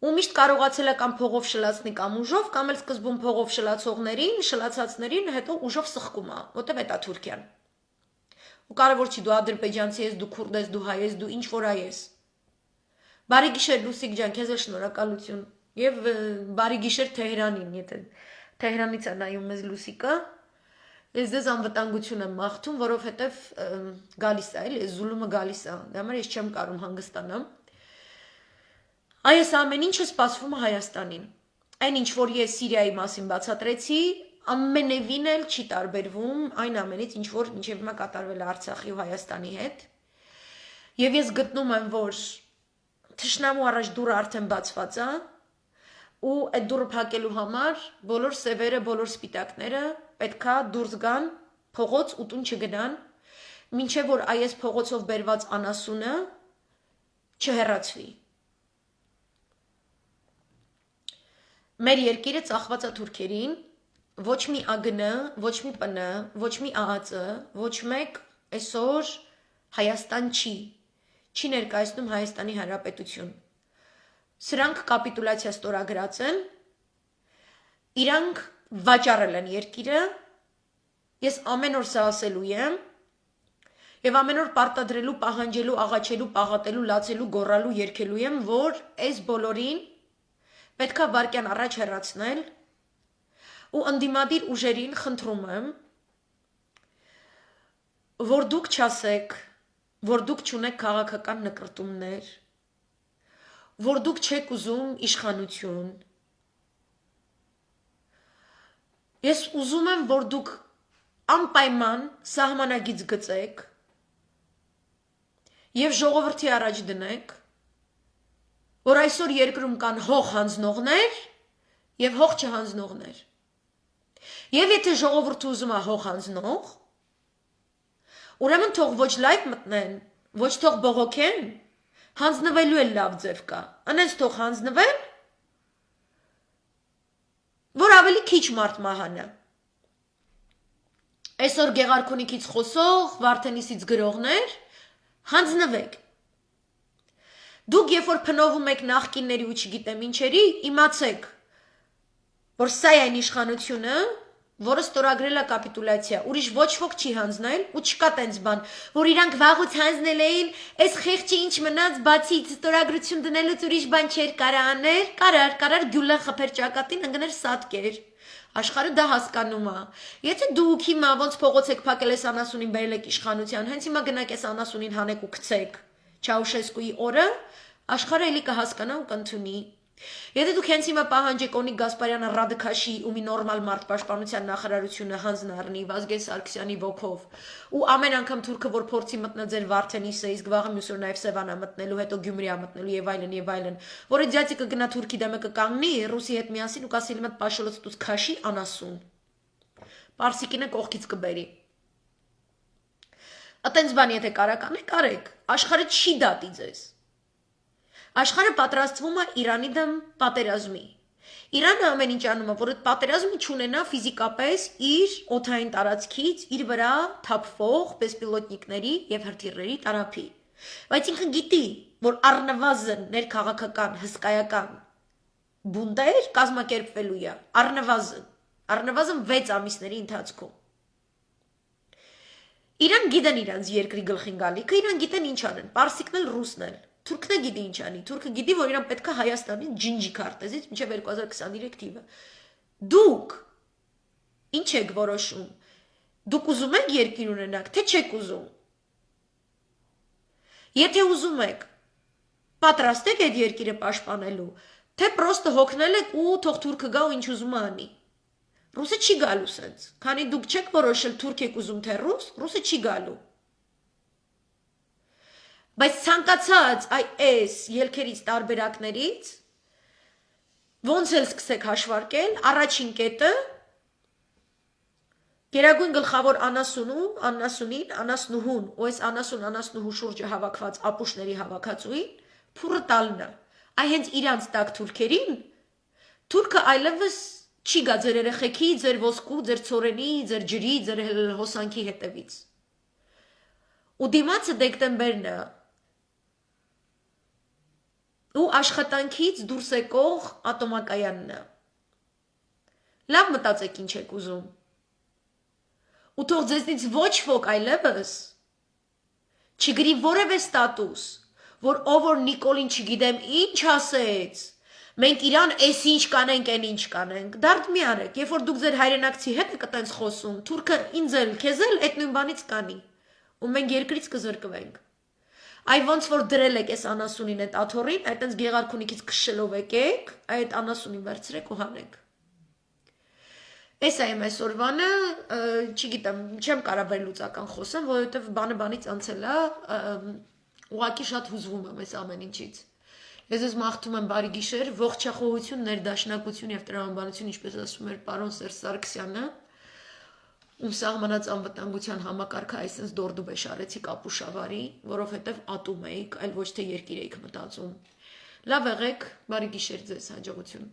Ու միշտ կարողացել է կամ փողով շլացնի կամ ուժով, կամ էլ սկզբում փողով շլացողներին, շլացածներին, հետո ուժով սխկում ա, որտեվ էտա Թուրքիան։ Ու կարևոր չի դու ադրբեջանցի ես, դու քուրդ ես, դու հայ ես, դու ինչ որ այ ես։ Բարի գիշեր Լուսիկ ջան, քեզ էլ շնորհակալություն։ Եվ բարի գիշեր Թեհրանին, եթե Թեհրանից է նայում մեզ Լուսիկը։ Ես դες անվտանգություն եմ մաղթում, որովհետև գալիս է, էլի, զուլումը գալիս է, դե համար ես չեմ կարում հանգստանամ։ Այս ամեն ինչը սպասվում է Հայաստանին։ Այն ինչ որ ես Սիրիայի մասին բացատրեցի, ամենևին էլ չի տարբերվում այն ամենից, ինչ որ մինչև հիմա կատարվել է Արցախի ու Հայաստանի հետ։ Եվ ես գտնում եմ, որ թշնամու առաջ դուռը արդեն բացված է, ու այդ դուռը փակելու համար բոլոր սևերը, բոլոր սպիտակները պետքա դուրս գան, փողոց ու տուն չգնան, մինչև որ այս փողոցով բերված անասունը չհեռացվի։ Մեր երկիրը ծախված է թուրքերին, ոչ մի ԱԳՆ, ոչ մի ՊՆ, ոչ մի ԱԱԾ, ոչ մեկ այսօր Հայաստան չի ներկայացնում Հայաստանի Հանրապետություն։ Սրանք կապիտուլացիա ստորագրած են, իրանք վաճառել են երկիրը, ես ամեն օր սա ասելու եմ, եւ ամեն օր պարտադրելու, պահանջելու, աղաչելու, պաղատելու, լացելու, գոռալու, երգելու եմ, որ այս բոլորին պետքա վարկյան առաջ հեռացնել ու ընդդիմադիր ուժերին խնդրում եմ, որ դուք չասեք, որ դուք չունեք քաղաքական նկրտումներ, որ դուք չեք ուզում իշխանություն։ Ես ուզում եմ, որ դուք անպայման սահմանագիծ գծեք եւ ժողովրդի առաջ դնեք, որ այսօր երկրում կան հող հանձնողներ եւ հող չհանձնողներ։ Եվ եթե ժողովուրդը ուզում է հող հանձնող, ուրեմն թող ոչ լայք մտնեն, ոչ թող բողոքեն, հանձնվելու էլ լավ ձև կա, անենց թող հանձնվեն, որ ավելի քիչ մարդ մահանա։ Այսօր Գեղարքունիքից խոսող, Վարդենիսից գրողներ, հանձնվեք։ Դուք երբ որ փնովում եք նախկինների ու չգիտեմ ինչերի, իմացեք, որ սա է այն իշխանությունը, որը ստորագրել է կապիտուլացիա, ուրիշ ոչ ոք չի հանձնել ու չկա տենց բան, որ իրանք վաղուց հանձնել էին, այս խեղճի ինչ մնաց, բացի ստորագրություն դնելուց ուրիշ բան չէր կարա աներ, կարար գյուլեն խփեր ճակատին, ընկներ սատկեր։ Աշխարհը դա հասկանում է։ Եթե դուք հիմա ոնց փողոց եք փակել այս անասունին բերել եք իշխանության, հենց հիմա գնաք այս անասունին հանեք ու գցեք Չաուշեսկուի օրը, աշխարհը էլի կհասկանա ու կընդունի։ Եթե դուք հենց հիմա պահանջեք Օնիկ Գասպարյանը Ռադքաշի ու մի նորմալ մարդ պաշտպանության նախարարությունը հանձնառնի Վազգեն Սարգսյանի ոգով ու ամեն անգամ թուրքը որ փորձի մտնել ձեր Վարդենիսը, իսկ վաղը մյուս օր նաև Սևանա մտնելու, հետո Գյումրիա մտնելու եւ այլն, որը ձյացիկը գնա թուրքի դեմը կկանգնի ռուսի հետ միասին ու կասի լիմտ պաշոլոց դուս քաշի անասուն։ Պարսիկինը կողքից կբերի։ Ատենց բան եթե կարեք, աշխարհը չի դատի ձեզ։ Աշխարհը պատրաստվում է Իրանի դեմ պատերազմի։ Իրանը ամեն ինչ անում է, որ այդ պատերազմը չունենա ֆիզիկապես իր օդային տարածքից իր վրա թափվող բեսպիլոտնիկների եւ հրթիռների տարափի։ Բայց ինքը գիտի, որ առնվազն ներքաղաքական հսկայական բունտեր կազմակերպվելու է, առնվազն 6 ամիսների ընթացքում։ Իրան գիտեն իրանց երկրի գլխին գալիքը, իրան գիտեն ինչ անեն, պարսիկն էլ ռուսն էլ։ Թուրքն է գիտի ինչ անի, թուրքը գիտի, որ իրան պետք է Հայաստանից ջինջի քարտեզից մինչև 2023 թիվը։ Դուք ինչ եք որոշում։ Դուք ուզում եք երկիր ունենաք, թե չեք ուզում։ Եթե ուզում եք, պատրաստ եք այդ երկիրը պաշտպանելու, թե պրոստը հոգնել եք ու թող թուրքը գա ու ինչ ուզում անի։ Ռուսը չի գալու սենց, քանի դուք չեք որոշել թուրք եք ուզում թե ռուսը չի գալու։ Բայց ցանկացած այս ելքերից տարբերակներից ոնց էլ սկսեք հաշվարկել, առաջին կետը Գերագույն գլխավոր անասնուհուն ու այս անասնուհու շուրջը հավաքված ապուշների հավաքածուին փուրը տալն է։ Այ հենց իրանց տակ թուրքերին թուրքը այլևս չի գա ձեր երեխեքի, ձեր ոսկու, ձեր ցորենի, ձեր ջրի, ձեր հոսանքի հետևից։ Ու դիմացը դեկտեմբերն է ու աշխատանքից դուրս եկող ատոմակայանն է։ Լավ մտածեք ինչ եք ուզում։ Ու թող ձեզնից ոչ ոք այլևս չգրի որևէ ստատուս, որ ով որ Նիկոլին չգիտեմ ինչ ասեց, մենք իրան էս ինչ կանենք, այն ինչ կանենք, դարդ մի արեք, երբ որ դուք ձեր հայրենակցի հետ եք այտենց խոսում, թուրքը ինձ էլ, քեզ էլ այդ նույն բանից կանի, ու մենք երկրից կզրկվենք։ Այ ոնց որ դրել եք այս անասունին այդ աթոռին, այտենց Գեղարքունիքից քշելով եկեք, այդ անասունին վերցրեք ու հանեք։ Այս է իմ այսօրվանը, չգիտեմ, չեմ կարա վերլուծական խոսեմ, որովհետև բանը բանից անցել է, ուղղակի շատ հուզվում եմ այս ամեն ինչից։ Ես ես մաղթում եմ բարի գիշեր, ողջախոհություն, ներդաշնակություն եւ տրամաբանություն, ինչպես ասում էր պարոն Սերժ Սարգսյանը, ում սահմանած անվտանգության համակարգը այսպես դորդուբեշ արեցիք ապուշավարի, որովհետև ատում էիք, այլ ոչ թե երկիր էիք մտածում։ Լավ եղեք, բարի գիշեր ձեզ, հաջողություն։